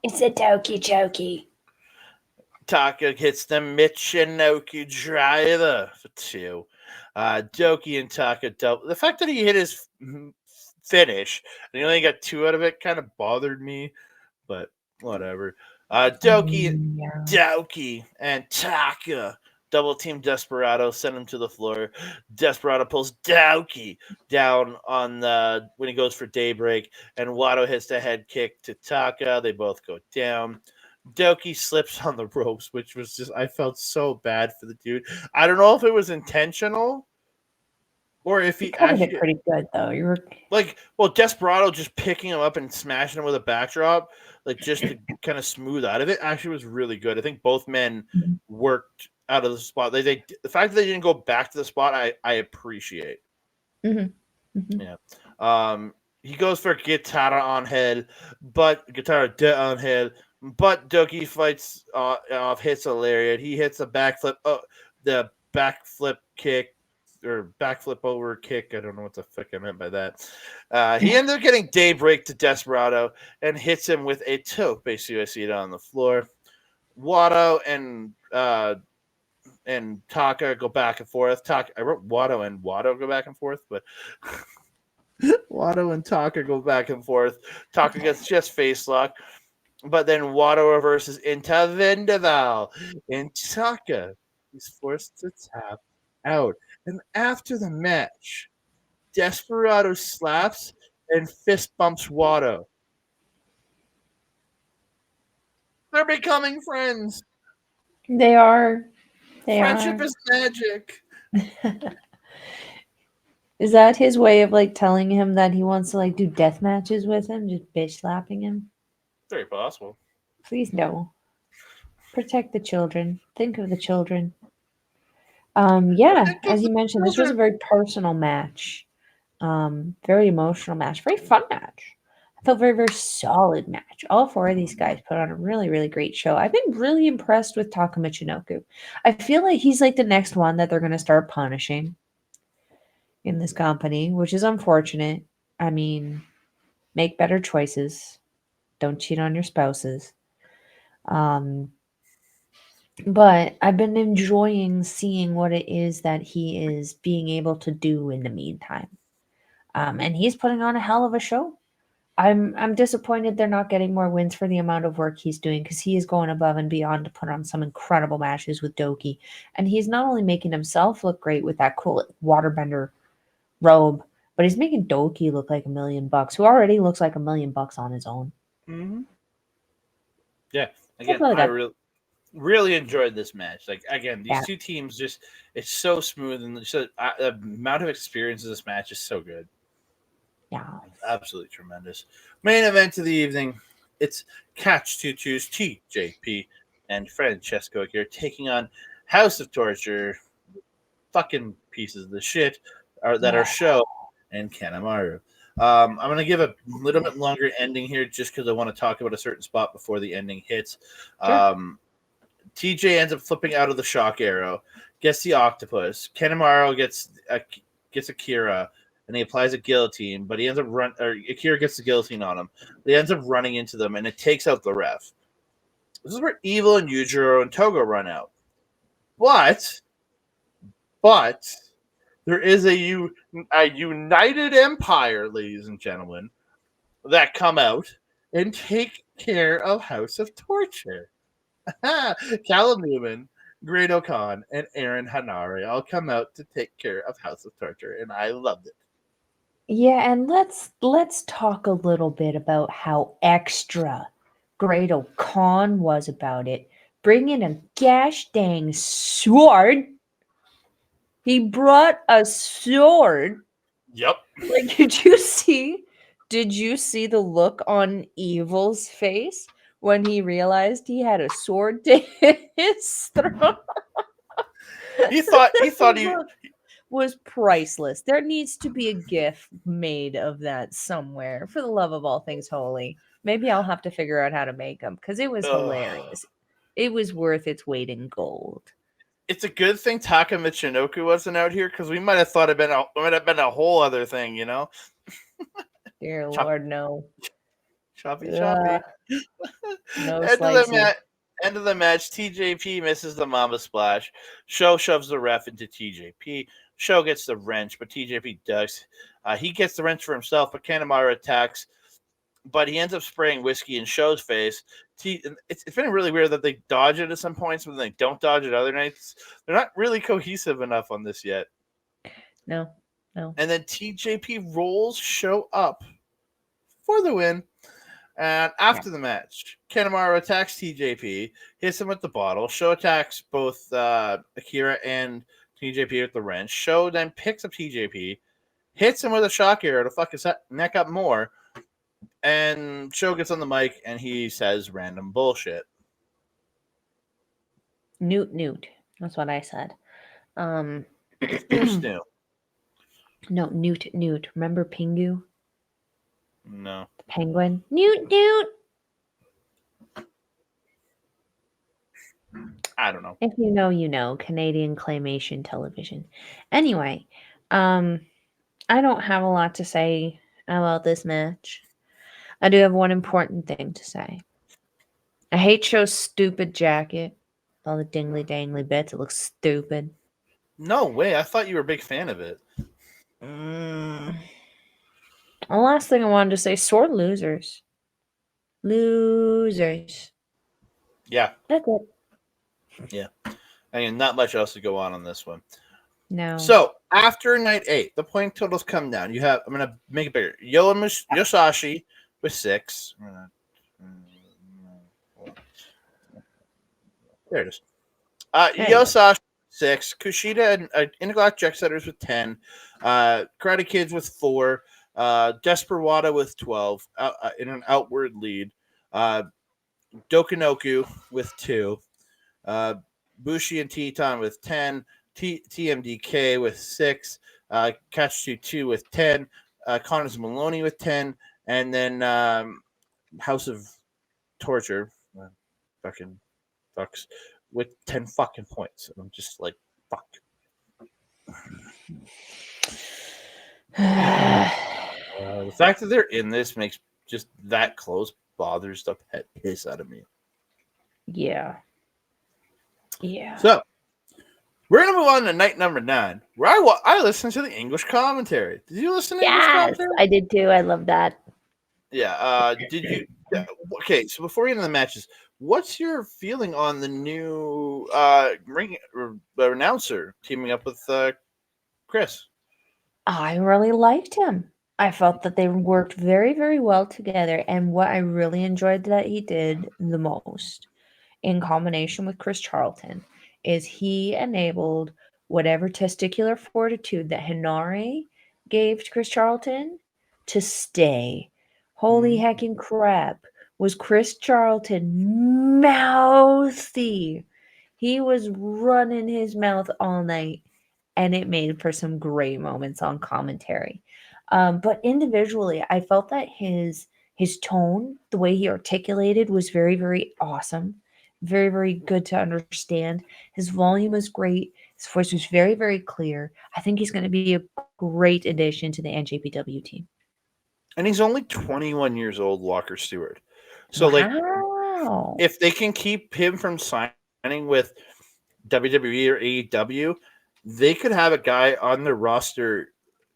It's a Doki chokey. Taka hits the Michinoku driver for 2. Doki and Taka double. The fact that he hit his finish and he only got 2 out of it kind of bothered me, but whatever. Doki and Taka double team Desperado, send him to the floor. Desperado pulls Doki down on when he goes for Daybreak, and Wato hits the head kick to Taka. They both go down. Doki slips on the ropes, which was just, I felt so bad for the dude. I don't know if it was intentional or if he covered it pretty good though. You were Desperado just picking him up and smashing him with a backdrop, like just to kind of smooth out of it, actually was really good. I think both men worked out of the spot. The fact that they didn't go back to the spot, I appreciate. Yeah. He goes for Guitarra on head, but Guitarra on head. But Doki fights off, hits a lariat. He hits a backflip, the backflip kick or backflip over kick. I don't know what the fuck I meant by that. He ended up getting Daybreak to Desperado and hits him with a tope suicida on the floor. Wato and Taka go back and forth. I wrote Wato and Wato go back and forth, but Wato and Taka go back and forth. Taka gets just face lock. But then Wato reverses into Vendaval. And Taka is forced to tap out. And after the match, Desperado slaps and fist bumps Wato. They're becoming friends. They are. Friendship is magic. Is that his way of like telling him that he wants to like do death matches with him, just bitch slapping him? Very possible. Please no. Protect the children. Think of the children. As you mentioned, this was a very personal match. Very emotional match. Very fun match. felt very, very solid match. All four of these guys put on a really, really great show. I've been really impressed with Taka Michinoku. I feel like he's like the next one that they're going to start punishing in this company, which is unfortunate. I mean, make better choices. Don't cheat on your spouses. Um, but I've been enjoying seeing what it is that he is being able to do in the meantime. And he's putting on a hell of a show. I'm disappointed they're not getting more wins for the amount of work he's doing because he is going above and beyond to put on some incredible matches with Doki. And he's not only making himself look great with that cool waterbender robe, but he's making Doki look like $1,000,000, who already looks like $1,000,000 on his own. Mm-hmm. Yeah. That's Again, really I good. really enjoyed this match. Like again, these Yeah. two teams it's so smooth and just the amount of experience of this match is so good. Yeah. Absolutely tremendous. Main event of the evening. It's Catch 22's TJP and Francesco here taking on House of Torture, fucking pieces of the shit that are Show and Kanemaru. I'm going to give a little bit longer ending here just because I want to talk about a certain spot before the ending hits. Sure. TJ ends up flipping out of the shock arrow, gets the octopus. Kanemaru gets Akira, and he applies a guillotine, but he ends up Akira gets the guillotine on him. He ends up running into them, and it takes out the ref. This is where Evil and Yujiro and Togo run out. But there is a united empire, ladies and gentlemen, that come out and take care of House of Torture. Callum Newman, Grado Khan, and Aaron Hanare all come out to take care of House of Torture, and I loved it. Yeah, and let's talk a little bit about how extra Grado Khan was about it. Bringing a gosh dang sword. He brought a sword. Yep. Like, did you see the look on Evil's face when he realized he had a sword to his throat? He thought he Look was priceless. There needs to be a gif made of that somewhere, for the love of all things holy. Maybe I'll have to figure out how to make them because it was hilarious. It was worth its weight in gold. It's a good thing Taka Michinoku wasn't out here because we might have thought it might have been a whole other thing, you know. Dear Chop, Lord, no. choppy. Ugh, no End of the slicey. match. End of the match. TJP misses the Mamba Splash. Show shoves the ref into TJP. Show gets the wrench, but TJP ducks. He gets the wrench for himself, but Kanemaru attacks. But he ends up spraying whiskey in Show's face. It's been really weird that they dodge it at some points, but they don't dodge it other nights. They're not really cohesive enough on this yet. No. And then TJP rolls Show up for the win. And after the match, Kanemaru attacks TJP, hits him with the bottle. Show attacks both Akira and TJP with the wrench. Show then picks up TJP, hits him with a shock arrow to fuck his neck up more. And Show gets on the mic and he says random bullshit. Newt. That's what I said. Who's new? No, Newt. Remember Pingu? No. The penguin? Newt. I don't know. If you know, you know. Canadian claymation television. Anyway, I don't have a lot to say about this match. I do have one important thing to say. I hate Show's stupid jacket. All the dingly dangly bits. It looks stupid. No way. I thought you were a big fan of it. The last thing I wanted to say, sore losers. Losers. Yeah. That's it. Yeah. I mean, not much else to go on this one. No. So after night 8, the point totals come down. You have, I'm gonna make it bigger. Yosashi with 6. There it is. Yosashi 6. Kushida and Intergalactic Jet Setters with 10. Karate Kids with 4. Desperado with 12 in an outward lead. Dokinoku with 2. Bushi and Teton with 10. TMDK with 6. Catch 2 with 10. Connors Maloney with 10. and then House of Torture, fucking fucks with 10 fucking points. And I'm just like, fuck. The fact that they're in this makes just that close bothers the pet piss out of me. Yeah. So we're gonna move on to night number 9, where I listened to the English commentary. Did you listen to English Yes, commentary? I did too. I love that. Yeah. Did you? Yeah, okay. So before we get into the matches, what's your feeling on the new ring announcer teaming up with Chris? I really liked him. I felt that they worked very, very well together. And what I really enjoyed that he did the most, in combination with Chris Charlton, is he enabled whatever testicular fortitude that Hinare gave to Chris Charlton to stay. Holy Mhm. heckin' crap. Was Chris Charlton mouthy? He was running his mouth all night, and it made for some great moments on commentary. But individually, I felt that his tone, the way he articulated, was very, very awesome, very, very good to understand. His volume was great. His voice was very, very clear. I think he's going to be a great addition to the NJPW team. And he's only 21 years old, Walker Stewart. So like, Wow. if they can keep him from signing with WWE or AEW, they could have a guy on their roster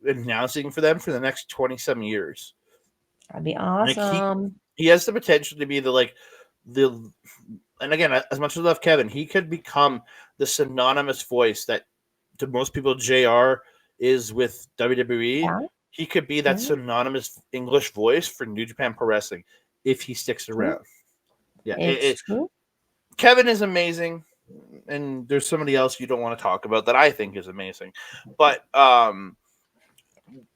announcing for them for the next 27 years. That'd be Like awesome. he has the potential to be the and again, as much as I love Kevin, he could become the synonymous voice that to most people JR is with WWE. Yeah. He could be that Yeah. synonymous English voice for New Japan Pro Wrestling if he sticks True. around. Yeah, It's true. Kevin is amazing, and there's somebody else you don't want to talk about that I think is amazing, but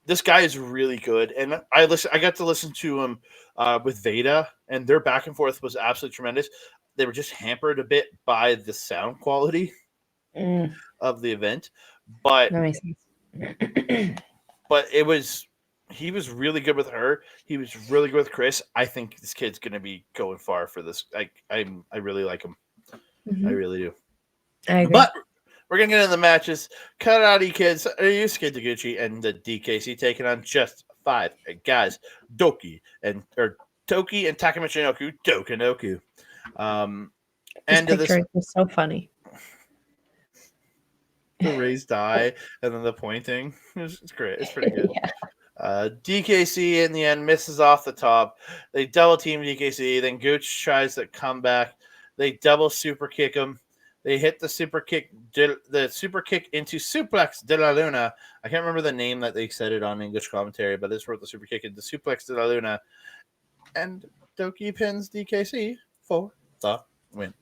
this guy is really good, and I got to listen to him with Veda, and their back and forth was absolutely tremendous. They were just hampered a bit by the sound quality Mm, of the event, but that makes sense. it was he was really good with her. He was really good with Chris. I think this kid's gonna be going far for this. I really like him. I Mhm. really do. I agree. But we're gonna get into the matches. Karate Kids, Yusuke Taguchi, and the DKC taking on just 5 guys. Toki and Takamichinoku Dokanoku. This End of picture this, is just so funny. the raised eye and then the pointing. It's great. It's pretty good. Yeah. DKC in the end misses off the top. They double team DKC. Then Gooch tries to come back. They double super kick him. They hit the super kick into suplex de la Luna. I can't remember the name that they said it on English commentary, but this wrote the super kick into suplex de la Luna. And Doki pins DKC for the win.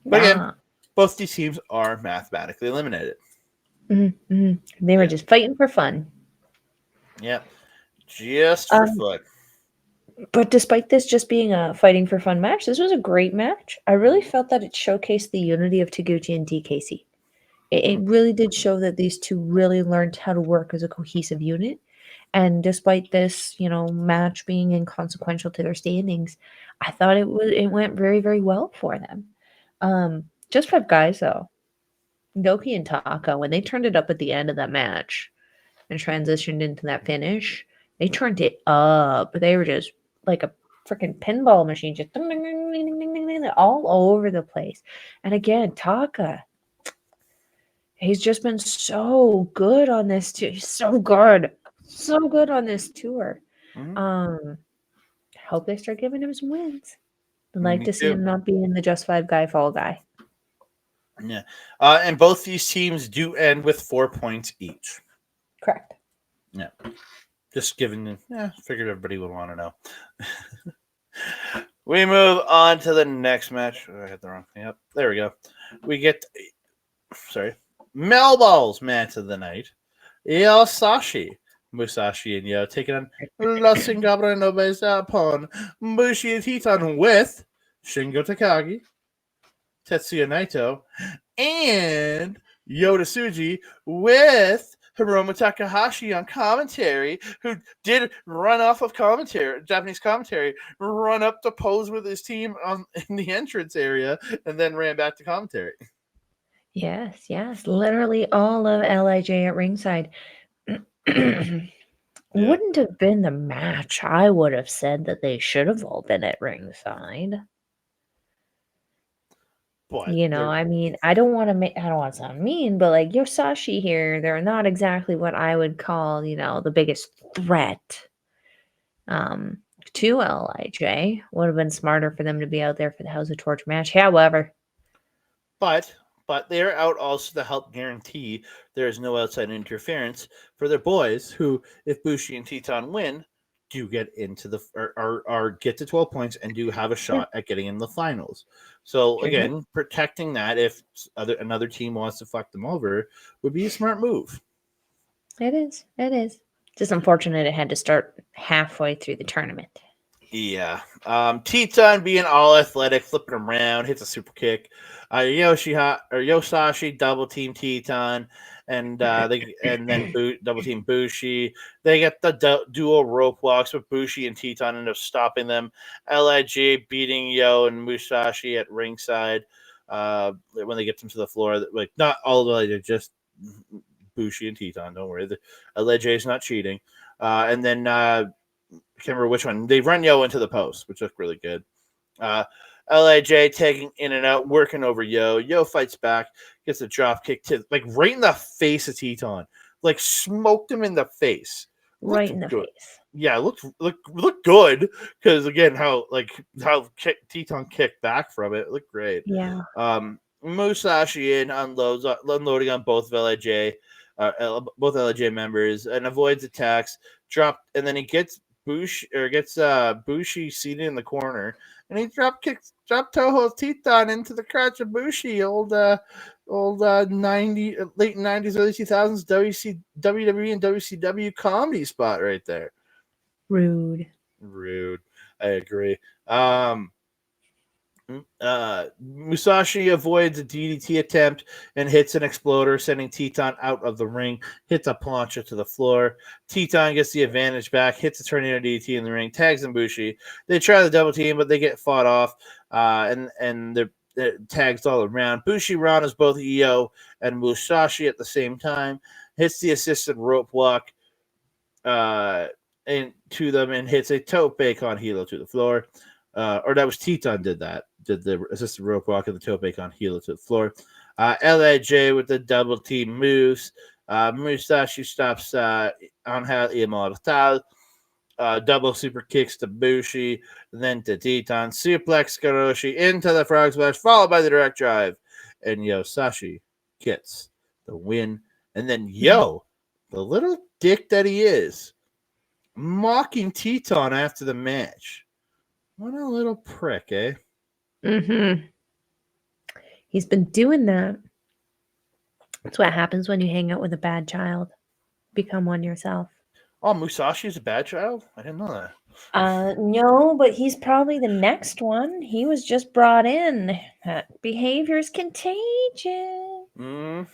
But again, Yeah. both these teams are mathematically eliminated. They were Yeah. just fighting for fun. Yeah. Just for Um, fun. but despite this just being a fighting for fun match, this was a great match. I really felt that it showcased the unity of Taguchi and DKC. It really did show that these two really learned how to work as a cohesive unit. And despite this, match being inconsequential to their standings, I thought it went very, very well for them. Just 5 guys though. Doki and Taka, when they turned it up at the end of that match and transitioned into that finish, they turned it up. They were just like a freaking pinball machine, just ding, ding, ding, ding, ding, ding, ding, all over the place. And again, Taka, he's just been so good on this too. He's so good on this tour. Mm-hmm. Um, hope they start giving him some wins. I'd like Me to see too. him not being the just 5 guy fall guy. Yeah. And both these teams do end with 4 points each. Correct. Yeah. Just giving, figured everybody would want to know. We move on to the next match. I had the wrong thing up. There we go. We get, Melball's match of the night. Yosashi, Musashi, and Yo taking on Los Ingobernables upon Bushi and Titan with Shingo Takagi, Tetsuya Naito, and Yoda Tsuji with Hiromu Takahashi on commentary, who did run off of commentary, Japanese commentary, run up to pose with his team in the entrance area, and then ran back to commentary. Yes, yes. Literally all of LIJ at ringside. Yeah, Wouldn't have been the match. I would have said that they should have all been at ringside. but You know, they're I mean, I don't want to make, I don't want to sound mean, but like Yosashi here, they're not exactly what I would call, the biggest threat um to LIJ. Would have been smarter for them to be out there for the House of Torch match. However, but but they're out also to help guarantee there is no outside interference for their boys, who, if Bushi and Teton win, do get into the or get to 12 points and do have a yeah, shot at getting in the finals. So sure do. again, protecting that if another team wants to fuck them over would be a smart move. It is. It is. Just unfortunate it had to start halfway through the tournament. Yeah. Teton being all athletic, flipping around, hits a super kick. Yosashi double team Teton, and then double team Bushi. They get the dual rope walks, with Bushi and Teton end up stopping them. Lij beating Yo and Musashi at ringside. When they get them to the floor, like not all of Lij, just Bushi and Teton. Don't worry, Lij is not cheating. And then I can't remember which one. They run Yo into the post, which looked really good. Uh, Lij taking in and out, working over Yo. Yo fights back, gets a drop kick to like right in the face of Teton, like smoked him in the face. Right Looked in the good. face. Yeah, looked good, because again, how Teton kicked back from it looked great. Yeah. Musashi unloading on both of Lij, both Lij members, and avoids attacks. And then he gets Bushi seated in the corner, and he drop Toho Teton into the crotch of Bushi. Old 90 late 90s, early 2000s WWE and WCW comedy spot right there. Rude. Rude. I agree. Um, Musashi avoids a DDT attempt and hits an exploder, sending Teton out of the ring. Hits a plancha to the floor. Teton gets the advantage back, hits a tornado DDT in the ring, tags Bushi. They try the double team, but they get fought off, and they're tags all around. Bushi Rana's both Io and Musashi at the same time. Hits the assisted rope walk and to them, and hits a tope con Hilo to the floor. Or that was Teton did that. Did the assisted rope walk and the tope con Hilo to the floor. Lij with the double team moves. Musashi stops Angel Immortal. Double super kicks to Bushi, then to Teton. Suplex Karoshi into the frog splash, followed by the direct drive. And Yosashi gets the win. And then Yo, the little dick that he is, mocking Teton after the match. What a little prick, eh? Mm-hmm. He's been doing that. That's what happens when you hang out with a bad child. Become one yourself. Oh, Musashi is a bad child? I didn't know that. No, but he's probably the next one. He was just brought in. Behavior is contagious. Mm.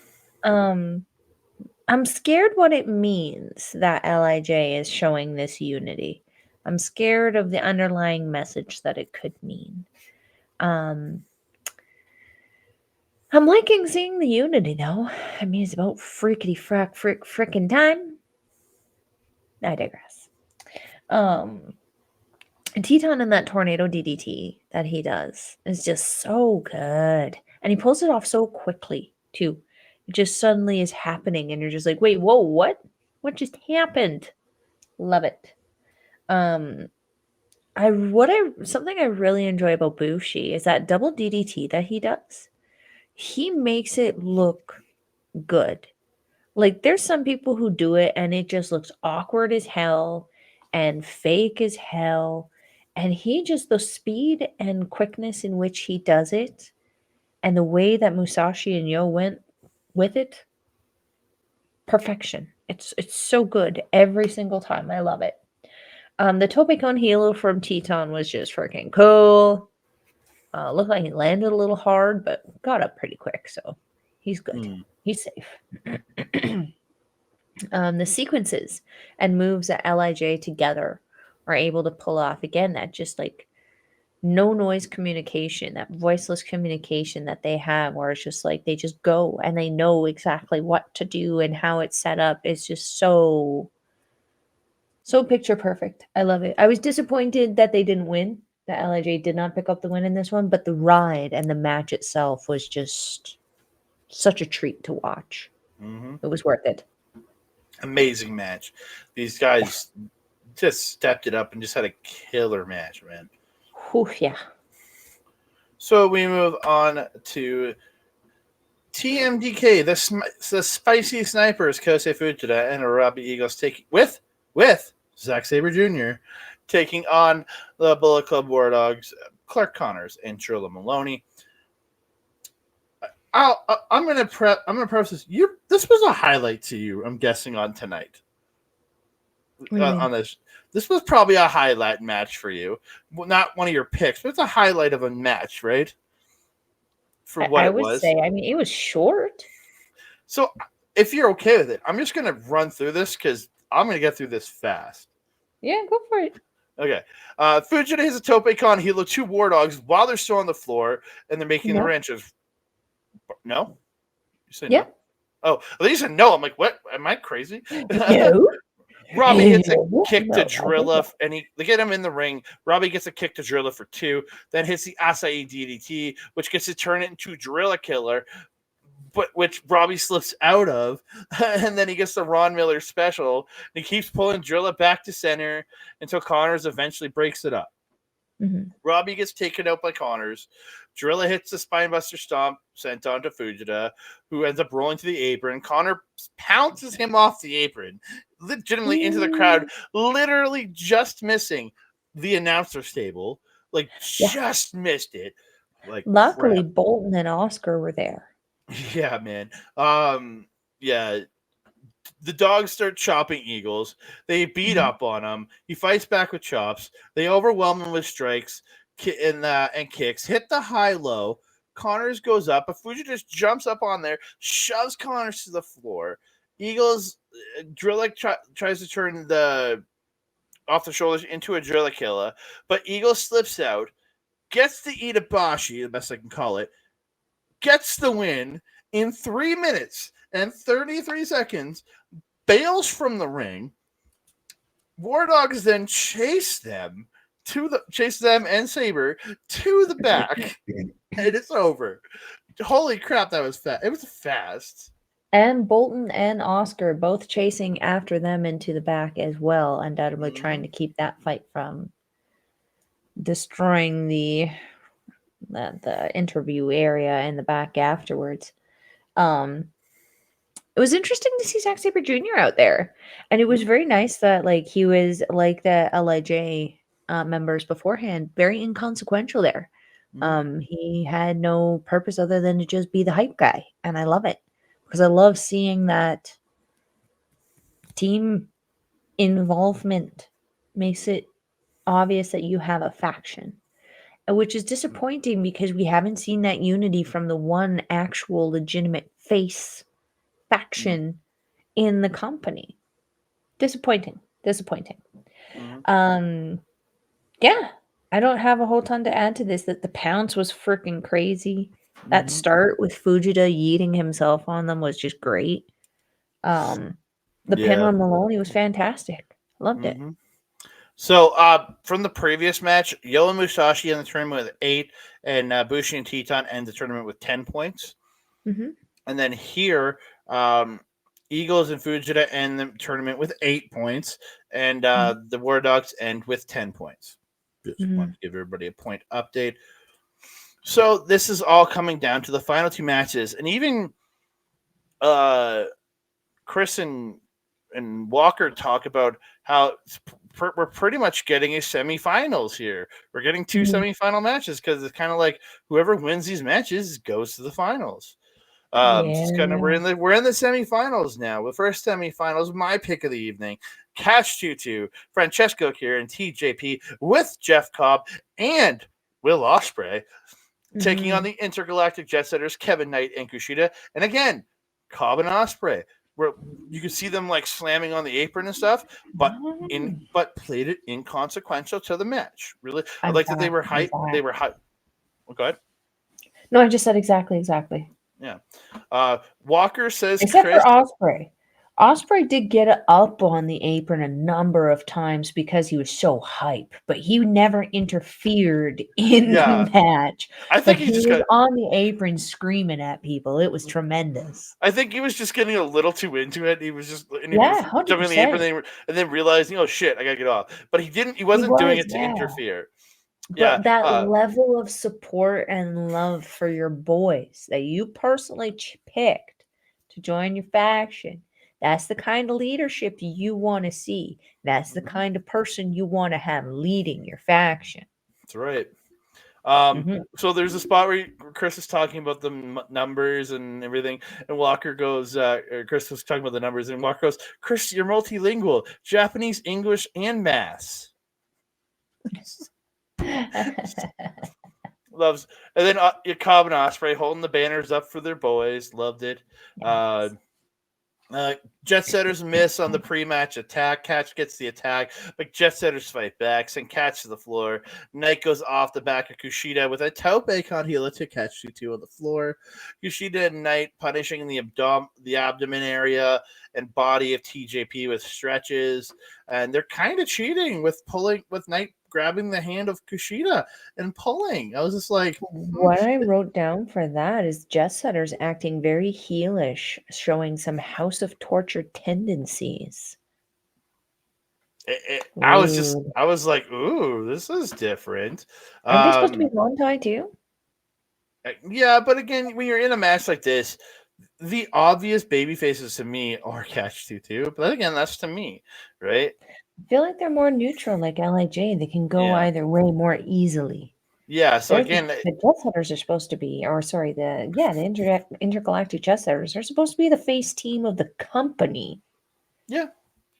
Um, I'm scared what it means that Lij is showing this unity. I'm scared of the underlying message that it could mean. Um, I'm liking seeing the unity though. I mean, it's about frickin' time. I digress. Teton in that tornado DDT that he does is just so good. And he pulls it off so quickly, too. It just suddenly is happening, and you're just like, wait, whoa, what? What just happened? Love it. Um, something I really enjoy about Bushi is that double DDT that he does. He makes it look good. Like there's some people who do it and it just looks awkward as hell and fake as hell. And he just the speed and quickness in which he does it and the way that Musashi and Yo went with it, perfection. It's so good every single time. I love it. The Topicon Hilo from Teton was just freaking cool. Looked like he landed a little hard, but got up pretty quick, so he's good. Mm. He's safe. The sequences and moves that LIJ together are able to pull off again, that just like no noise communication, that voiceless communication that they have, where it's just like they just go and they know exactly what to do and how it's set up. It's just so picture perfect. I love it. I was disappointed that they didn't win. That LIJ did not pick up the win in this one, but the ride and the match itself was just such a treat to watch. Mm-hmm. It was worth it. Amazing match. These guys just stepped it up and just had a killer match, man. Whew, yeah. So we move on to TMDK, the Spicy Snipers, Kosei Fujita and Robbie Eagles taking with Zack Sabre Jr. taking on the Bullet Club War Dogs, Clark Connors and Trilla Maloney. I'm gonna preface this. This was a highlight to you, I'm guessing, on tonight. On this. This was probably a highlight match for you. Well, not one of your picks, but it's a highlight of a match, right? For what I it would was. say, I mean, it was short. So if you're okay with it, I'm just going to run through this because I'm going to get through this fast. Yeah, go for it. Okay. Fujita hits a tope con hilo 2 War Dogs while they're still on the floor and they're making the wrenches. No? You say no? Oh, you said no. I'm like, what? Am I crazy? No. Robbie gets a kick to Drilla, and they get him in the ring. Robbie gets a kick to Drilla for 2, then hits the Acai DDT, which gets to turn it into Drilla Killer, but which Robbie slips out of, and then he gets the Ron Miller special. And he keeps pulling Drilla back to center until Connors eventually breaks it up. Mm-hmm. Robbie gets taken out by Connors. Drilla hits the Spinebuster Stomp sent on to Fujita, who ends up rolling to the apron. Connor pounces him off the apron, legitimately into the crowd, literally just missing the announcer's table. Like, just missed it. Like, luckily, crap. Bolton and Oscar were there. Yeah, man. Yeah. The dogs start chopping Eagles. They beat up on him. He fights back with chops. They overwhelm him with strikes and kicks. Hit the high-low. Connors goes up. But Fuji just jumps up on there, shoves Connors to the floor. Eagles, Drilla tries to turn the off the shoulders into a Drilla Killer. But Eagle slips out, gets the Itabashi, the best I can call it, gets the win in 3 minutes and 33 seconds, bails from the ring. War Dogs then chase them and Sabre to the back, and it's over. Holy crap, that was fast. It was fast. And Bolton and Oscar both chasing after them into the back as well, undoubtedly trying to keep that fight from destroying the interview area in the back afterwards. It was interesting to see Zack Sabre Jr. out there, and it was very nice that like he was like the LIJ members beforehand, very inconsequential there. He had no purpose other than to just be the hype guy, and I love it because I love seeing that team involvement makes it obvious that you have a faction, which is disappointing because we haven't seen that unity from the one actual legitimate face faction in the company. Disappointing. Yeah, I don't have a whole ton to add to this. That the pounce was freaking crazy. That start with Fujita yeeting himself on them was just great. The pin on Maloney was fantastic. Loved it. So, from the previous match, Yo and Musashi in the tournament with 8, and Bushi and Teton end the tournament with 10 points. And then here, Eagles and Fujita end the tournament with 8 points, and the War Dogs end with 10 points. Just want to give everybody a point update. So this is all coming down to the final 2 matches, and even Chris and Walker talk about how we're pretty much getting a semifinals here. We're getting 2 semifinal matches because it's kind of like whoever wins these matches goes to the finals. Just kind of we're in the semifinals now. The first semifinals, my pick of the evening, Cash Tutu, Francesco here, and TJP with Jeff Cobb and Will Ospreay taking on the intergalactic jet setters Kevin Knight and Kushida. And again, Cobb and Ospreay. where you could see them like slamming on the apron and stuff, but played it inconsequential to the match. Really, I like that they were hype. They were hype. Oh, go ahead. No, I just said exactly. Yeah. Walker says Except Chris. for Osprey. Osprey did get up on the apron a number of times because he was so hype, but he never interfered in Yeah. the match. I But think he he just was got. on the apron screaming at people. It was tremendous. I think he was just getting a little too into it. He was just and he was Yeah, jumping on the apron 100%. and then realizing, oh shit, I gotta get off. But he didn't. He He wasn't doing was, it to yeah. interfere. Yeah. But that level of support and love for your boys that you personally picked to join your faction, that's the kind of leadership you want to see. That's the kind of person you want to have leading your faction. That's right. Mm-hmm. So there's a spot where Chris is talking about the numbers and everything, and Walker goes, Chris was talking about the numbers, and Walker goes, Chris, you're multilingual, Japanese, English, and Mass. Loves, and then Cobb and Osprey holding the banners up for their boys. Loved it. Yes. Jet Setters miss on the pre-match attack. Catch gets the attack, but Jet Setters fight back. Send Catch to the floor. Knight goes off the back of Kushida with a tope con heel to Catch 2 on the floor. Kushida and Knight punishing the abdomen area and body of TJP with stretches, and they're kind of cheating with pulling with Knight grabbing the hand of Kushida and pulling. I was just like, what I wrote down for that is Jet Setters acting very heelish, showing some House of Torture tendencies. I was like, ooh, this is different. Aren't they supposed to be Montai too? Yeah, but again, when you're in a match like this, the obvious baby faces to me are Catch 2. But again, that's to me, right? I feel like they're more neutral, like LIJ. They can go either way more easily. Yeah, so The again, Jet Setters are supposed to be, or sorry, the intergalactic Jet Setters are supposed to be the face team of the company. yeah,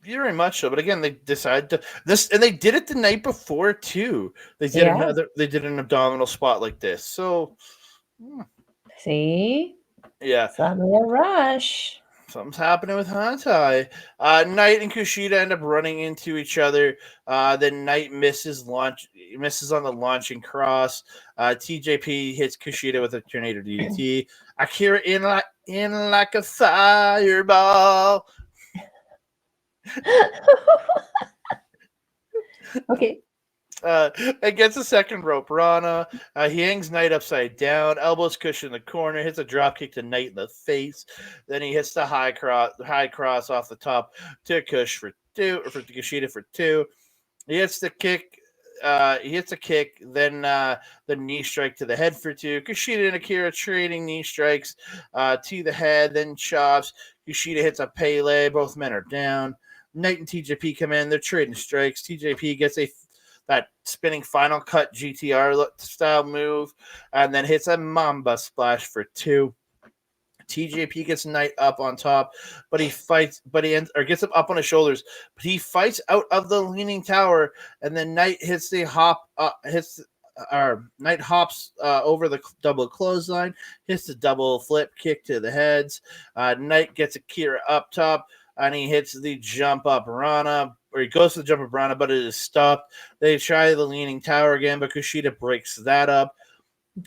very much so. But again, they decided to this, and they did it the night before too. They did an abdominal spot like this. So, see, yeah, suddenly a rush. something's happening with Hantai. Knight and Kushida end up running into each other. Then Knight misses on the launching cross. TJP hits Kushida with a tornado DDT. Akira in like a fireball. Okay. It gets a second rope Rana. He hangs Knight upside down, elbows Kush in the corner, hits a drop kick to Knight in the face. Then he hits the high cross off the top to Kush for 2, or for Kushida for 2. He hits the kick. Then the knee strike to the head for 2. Kushida and Akira trading knee strikes to the head, then chops. Kushida hits a Pele. Both men are down. Knight and TJP come in. They're trading strikes. TJP gets that spinning final cut GTR style move, and then hits a Mamba splash for 2. TJP gets Knight up on top, but he gets him up on his shoulders, but he fights out of the leaning tower, and then Knight hits the Knight hops over the double clothesline, hits the double flip kick to the heads. Knight gets Akira up top, and he hits the jump up Rana, or he goes to the jump up Rana, but it is stopped. They try the leaning tower again, but Kushida breaks that up,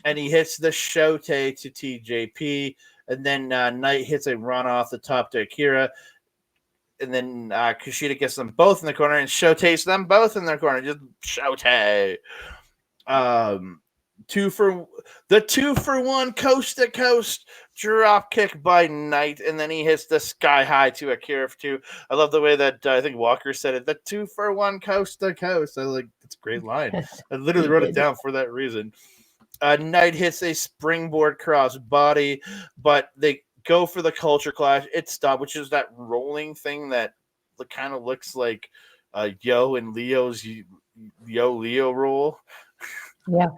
and he hits the Shote to TJP, and then Knight hits a run off the top to Akira, and then Kushida gets them both in the corner and Shote's them both in their corner. Just Shote. 2 for 1 coast to coast drop kick by Knight, and then he hits the sky high to Akira for 2. I love the way that I think Walker said it. The 2 for 1 coast to coast. I like that's a great line. I literally wrote it down for that reason. Knight hits a springboard cross body, but they go for the culture clash. It stopped, which is that rolling thing that kind of looks like Yo and Leo's Leo roll. Yeah.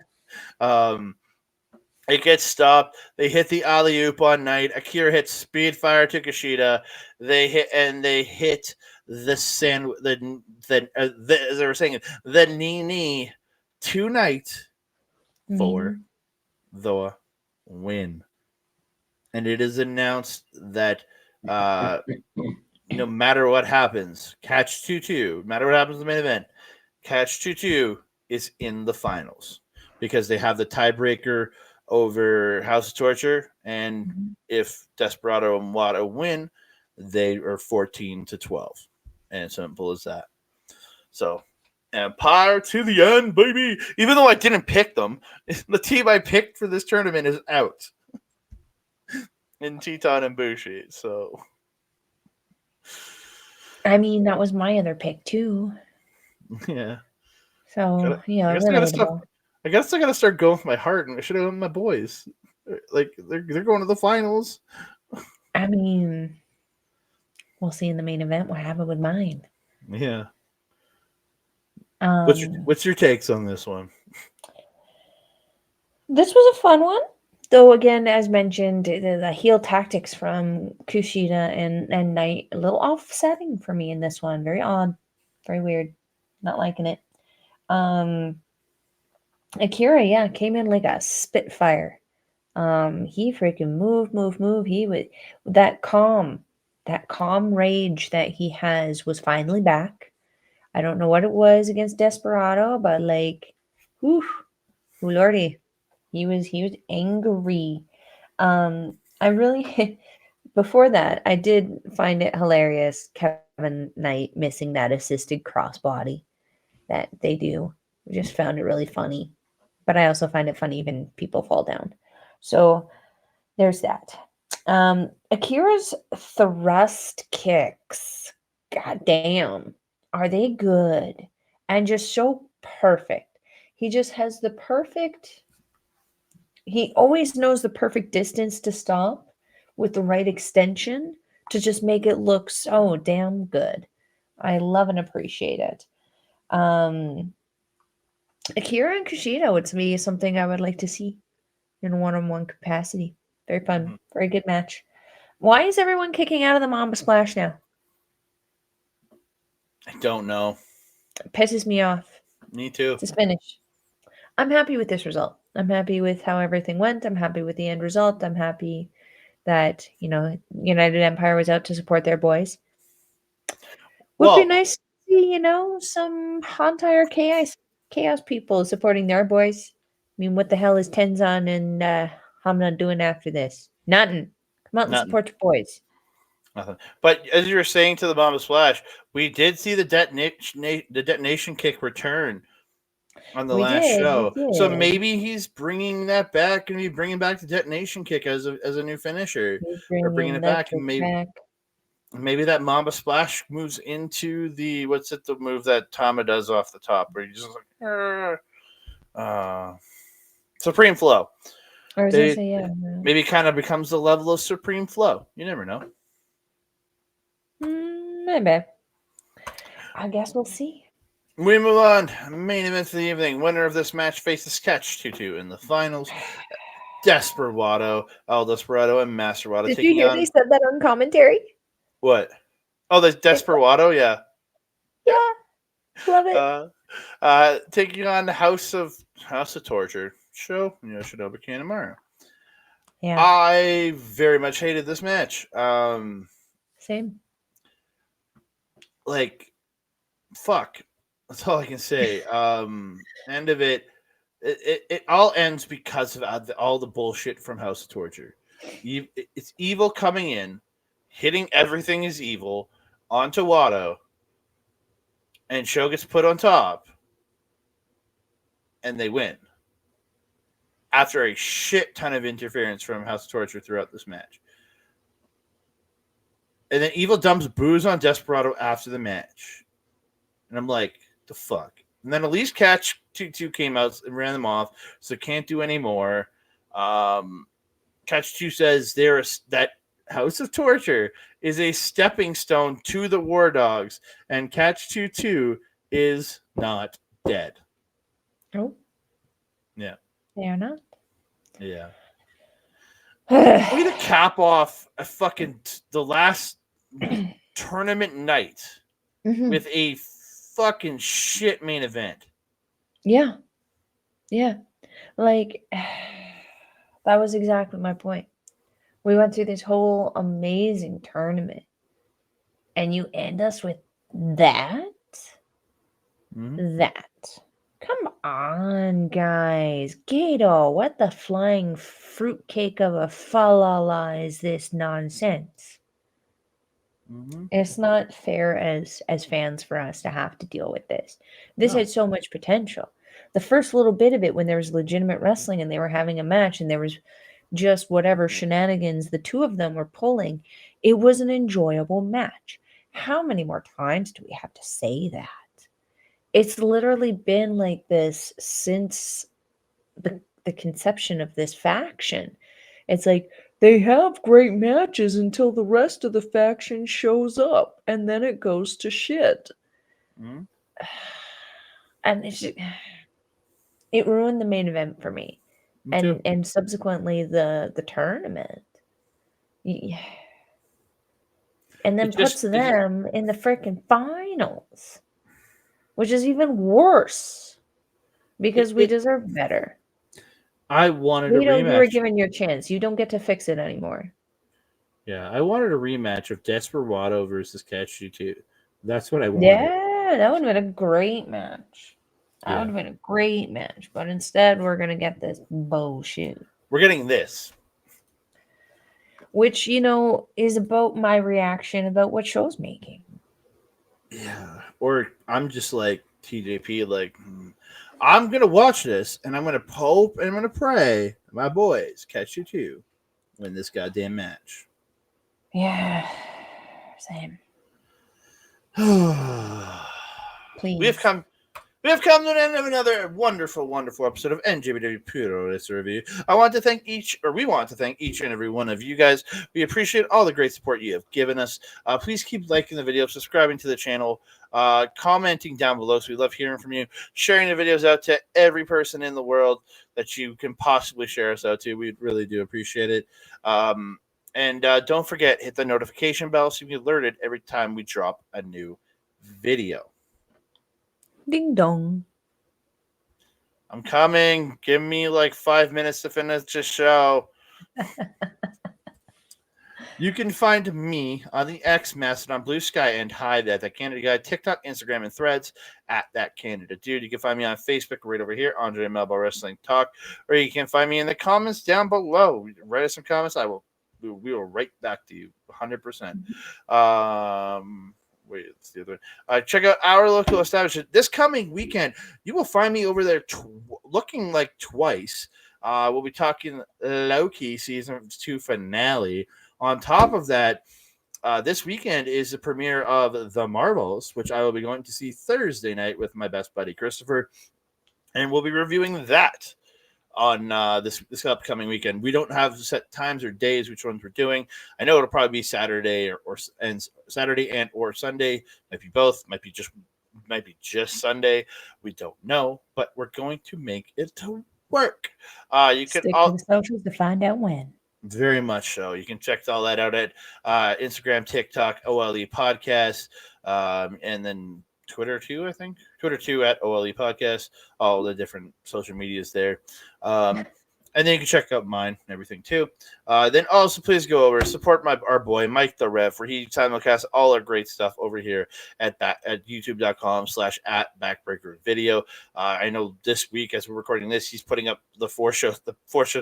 It gets stopped. They hit the alley-oop on Knight. Akira hits speed fire to Kushida. They hit the sand. As they were saying, the knee to Knight for the win. And it is announced that Uh, no matter what happens, Catch 2-2, no matter what happens in the main event, Catch 2-2 is in the finals because they have the tiebreaker over House of Torture, and Mhm. if Desperado and Wada win, they are 14-12, and simple as that. So, Empire to the end, baby. Even though I didn't pick them, the team I picked for this tournament is out in Teton and Bushi. So, I mean, that was my other pick too. yeah. So, I yeah, guess I gotta stop. relatable. I guess I gotta start going with my heart, and I should have gone with my boys. Like they're going to the finals. I mean, we'll see in the main event what happened with mine. Yeah. Um, What's your takes on this one? this was a fun one. Though again, as mentioned, the heel tactics from Kushida and Knight a little offsetting for me in this one. Very odd, very weird. Not liking it. Um, Akira, yeah, came in like a spitfire. He freaking move. He was that calm rage that he has was finally back. I don't know what it was against Desperado, but like, whew, lordy, he was angry. I really before that I did find it hilarious Kevin Knight missing that assisted crossbody that they do. I just found it really funny, but I also find it funny when people fall down. So there's that. Akira's thrust kicks, god damn, are they good? And just so perfect. He just has the perfect, he always knows the perfect distance to stop with the right extension to just make it look so damn good. I love and appreciate it. Um, Akira and Kushida would be something I would like to see in a one-on-one capacity. Very fun, Mhm. very good match. Why is everyone kicking out of the Mamba Splash now? I don't know. It pisses me off. Me too. Just finish. I'm happy with this result. I'm happy with how everything went. I'm happy with the end result. I'm happy that, United Empire was out to support their boys. Would be Well, nice to see, some entire chaos people supporting their boys. I mean, what the hell is Tenzan and Hamna doing after this? Nothing. Come out and nothing. support your boys. Nothing. But as you were saying to the Mamba Splash, we did see the detonation kick return on the We last did, we show. So did. maybe he's bringing that back and bringing back the detonation kick as a new finisher, He's or bringing bringing it the back, and kick back. maybe that Mamba Splash moves into the move that Tama does off the top, where you just like Supreme Flow. I was gonna It say, yeah. maybe kind of becomes the level of Supreme Flow. You never know. Maybe. I guess we'll see. We move on. Main event of the evening. Winner of this match faces Catch 2-2 in the finals. Desperado, El Desperado, and Master Wada Did you taking hear they on said that on commentary? what? Oh, there's They said, Desperado, yeah. yeah, love it. Uh, taking on House of Torture. Shinobu Kanemaru. Yeah, I very much hated this match. same. Like, fuck. That's all I can say. End of it all ends because of all the bullshit from House of Torture. It's evil coming in, hitting everything is evil onto Watto, and Show gets put on top, and they win after a shit ton of interference from House of Torture throughout this match. And then Evil dumps booze on Desperado after the match. And I'm like, the fuck? And then Elise Catch 2 came out and ran them off, so can't do any more. Catch 2 says that House of Torture is a stepping stone to the War Dogs, and Catch 2 is not dead. Oh, Yeah. they are not. Yeah. Way to yeah, cap off the last tournament night with a fucking shit main event. yeah. Like, that was exactly my point. We went through this whole amazing tournament, and you end us with that? Mhm. That. Come on, guys. Gato, what the flying fruitcake of a falala is this nonsense? Mhm. It's not fair as fans for us to have to deal with this. This No. had so much potential. The first little bit of it when there was legitimate wrestling and they were having a match and there was just whatever shenanigans the two of them were pulling, it was an enjoyable match. How many more times do we have to say that? It's literally been like this since the conception of this faction. It's like they have great matches until the rest of the faction shows up and then it goes to shit. Mhm. And it ruined the main event for me. Me too. And subsequently the tournament. Y- And then It puts just them in the freaking finals, which is even worse because we it deserve better. I wanted a You were rematch. given your chance. You don't get to fix it anymore. Yeah, I wanted a rematch of Desperado versus Catch You Two. That's what I wanted. Yeah, that would have been a great match. That would Yeah. have been a great match. But instead, we're going to get this bullshit. We're getting this. Which, is about my reaction about what show's making. Yeah. Or I'm just like TJP, like I'm gonna watch this and I'm gonna hope and I'm gonna pray my boys Catch You Two win this goddamn match. Yeah, same. we have Please. come We have come to the end of another wonderful, wonderful episode of NJPW Puroresu Review. We want to thank each and every one of you guys. We appreciate all the great support you have given us. Please keep liking the video, subscribing to the channel, commenting down below. So we love hearing from you, sharing the videos out to every person in the world that you can possibly share us out to. We really do appreciate it. And don't forget, hit the notification bell so you can be alerted every time we drop a new video. Ding dong. I'm coming. Give me like 5 minutes to finish the show. You can find me on the X Mastodon, Blue Sky, and Hive at That Canada Guy, TikTok, Instagram, and Threads at That Canada Dude. You can find me on Facebook right over here, Andre Melball Wrestling Talk, or you can find me in the comments down below. Write us some comments. We will write back to you 100%. Wait, it's the other. Check out our local establishment this coming weekend. You will find me over there looking like twice. We'll be talking Loki season 2 finale. On top of that, this weekend is the premiere of The Marvels, which I will be going to see Thursday night with my best buddy Christopher, and we'll be reviewing that on this upcoming weekend. We don't have set times or days which ones we're doing. I know it'll probably be Saturday and Saturday and or Sunday. Might be both. Might be just Sunday. We don't know, but we're going to make it to work. You can Stick to all the socials to find out when. Very much so. You can check all that out at Instagram, TikTok, OLE Podcast, and then Twitter too, I think. Twitter too at OLE Podcast. All the different social medias there. And then you can check out mine and everything too. Then also please go over support our boy Mike the Rev, where he simulcasts all our great stuff over here at youtube.com/@backbreaker video. I know this week as we're recording this, he's putting up the four shows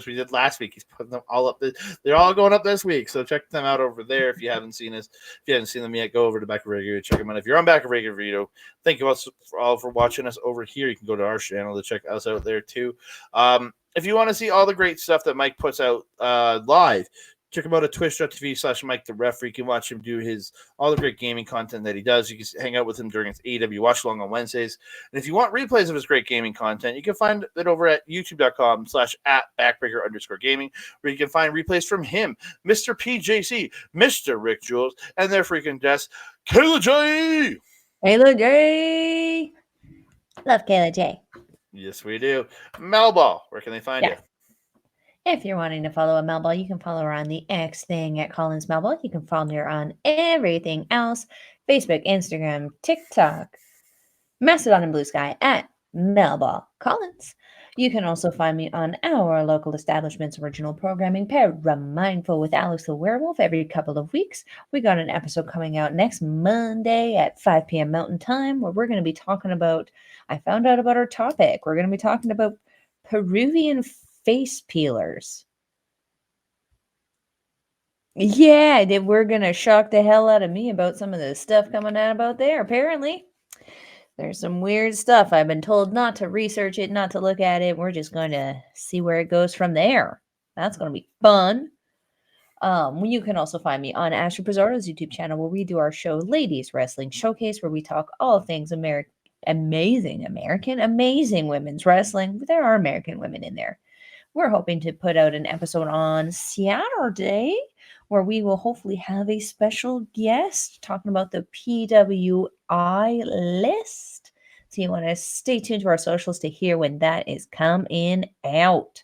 we did last week. He's putting them all up. They're all going up this week, so check them out over there if you haven't seen us. If you haven't seen them yet, go over to Back of Regular, check them out. If you're on Back of Regular video, thank you all for watching us over here. You can go to our channel to check us out there too. If you want to see all the great stuff that Mike puts out live, check him out at twitch.tv/Mike the Referee. You can watch him do all the great gaming content that he does. You can hang out with him during his AEW Watch Along on Wednesdays. And if you want replays of his great gaming content, you can find it over at youtube.com/@backbreaker_gaming, where you can find replays from him, Mr. PJC, Mr. Rick Jules, and their freaking guest, Kayla J. Kayla J. Love Kayla J. Yes, we do. Melball, where can they find Yeah. you? If you're wanting to follow a Melball, you can follow her on the X thing at Collins Melball. You can follow her on everything else: Facebook, Instagram, TikTok, Mastodon, and Blue Sky at Melball Collins. You can also find me on our local establishment's original programming, Paramindful with Alex the Werewolf, every couple of weeks. We got an episode coming out next Monday at 5 p.m. Mountain Time where we're going to be talking about, I found out about our topic. We're going to be talking about Peruvian face peelers. Yeah, we're going to shock the hell out of me about some of the stuff coming out about there, apparently. There's some weird stuff. I've been told not to research it, not to look at it. We're just going to see where it goes from there. That's going to be fun. You can also find me on Ashley Pizzardo's YouTube channel where we do our show Ladies Wrestling Showcase, where we talk all things amazing women's wrestling. There are American women in there. We're hoping to put out an episode on Saturday where we will hopefully have a special guest talking about the PWI list. So you want to stay tuned to our socials to hear when that is coming out.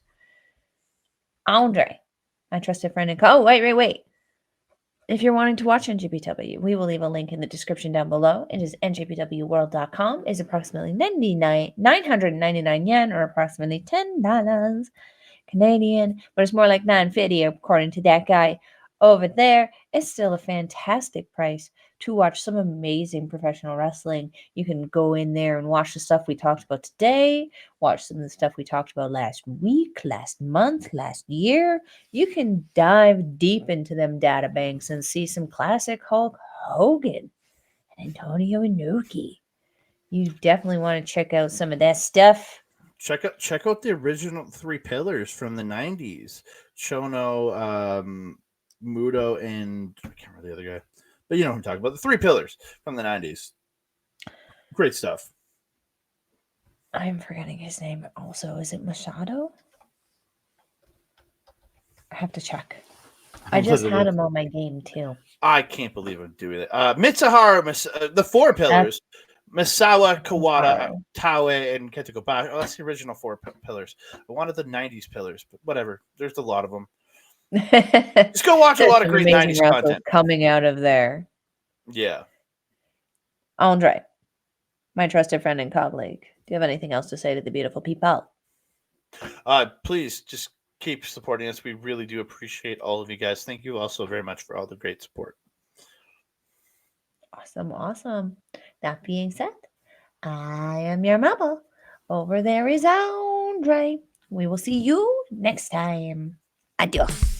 Andre, my trusted friend and wait. If you're wanting to watch NJPW, we will leave a link in the description down below. It is njpwworld.com. It's approximately 999 yen, or approximately $10 Canadian, but it's more like $9.50 according to that guy over there. It's still a fantastic price to watch some amazing professional wrestling. You can go in there and watch the stuff we talked about today, watch some of the stuff we talked about last week, last month, last year. You can dive deep into them data banks and see some classic Hulk Hogan and Antonio Inoki. You definitely want to check out some of that stuff. Check out the original three pillars from the 90s. Chono, Muto, and I can't remember the other guy. But you know what I'm talking about. The three pillars from the 90s. Great stuff. I'm forgetting his name also. Is it Machado? I have to check. I just had him on my game too. I can't believe I'm doing it. Mitsuharu, the four pillars. Misawa, Kawada, Taue, and Ketakobashi. Oh, that's the original four pillars. I wanted the 90s pillars, but whatever. There's a lot of them. Just go watch a lot of great 90s content coming out of there. Yeah. Andre, my trusted friend and colleague, do you have anything else to say to the beautiful people? Please just keep supporting us. We really do appreciate all of you guys. Thank you also very much for all the great support. Awesome. That being said, I am your Melball. Over there is Andre. We will see you next time. Adios.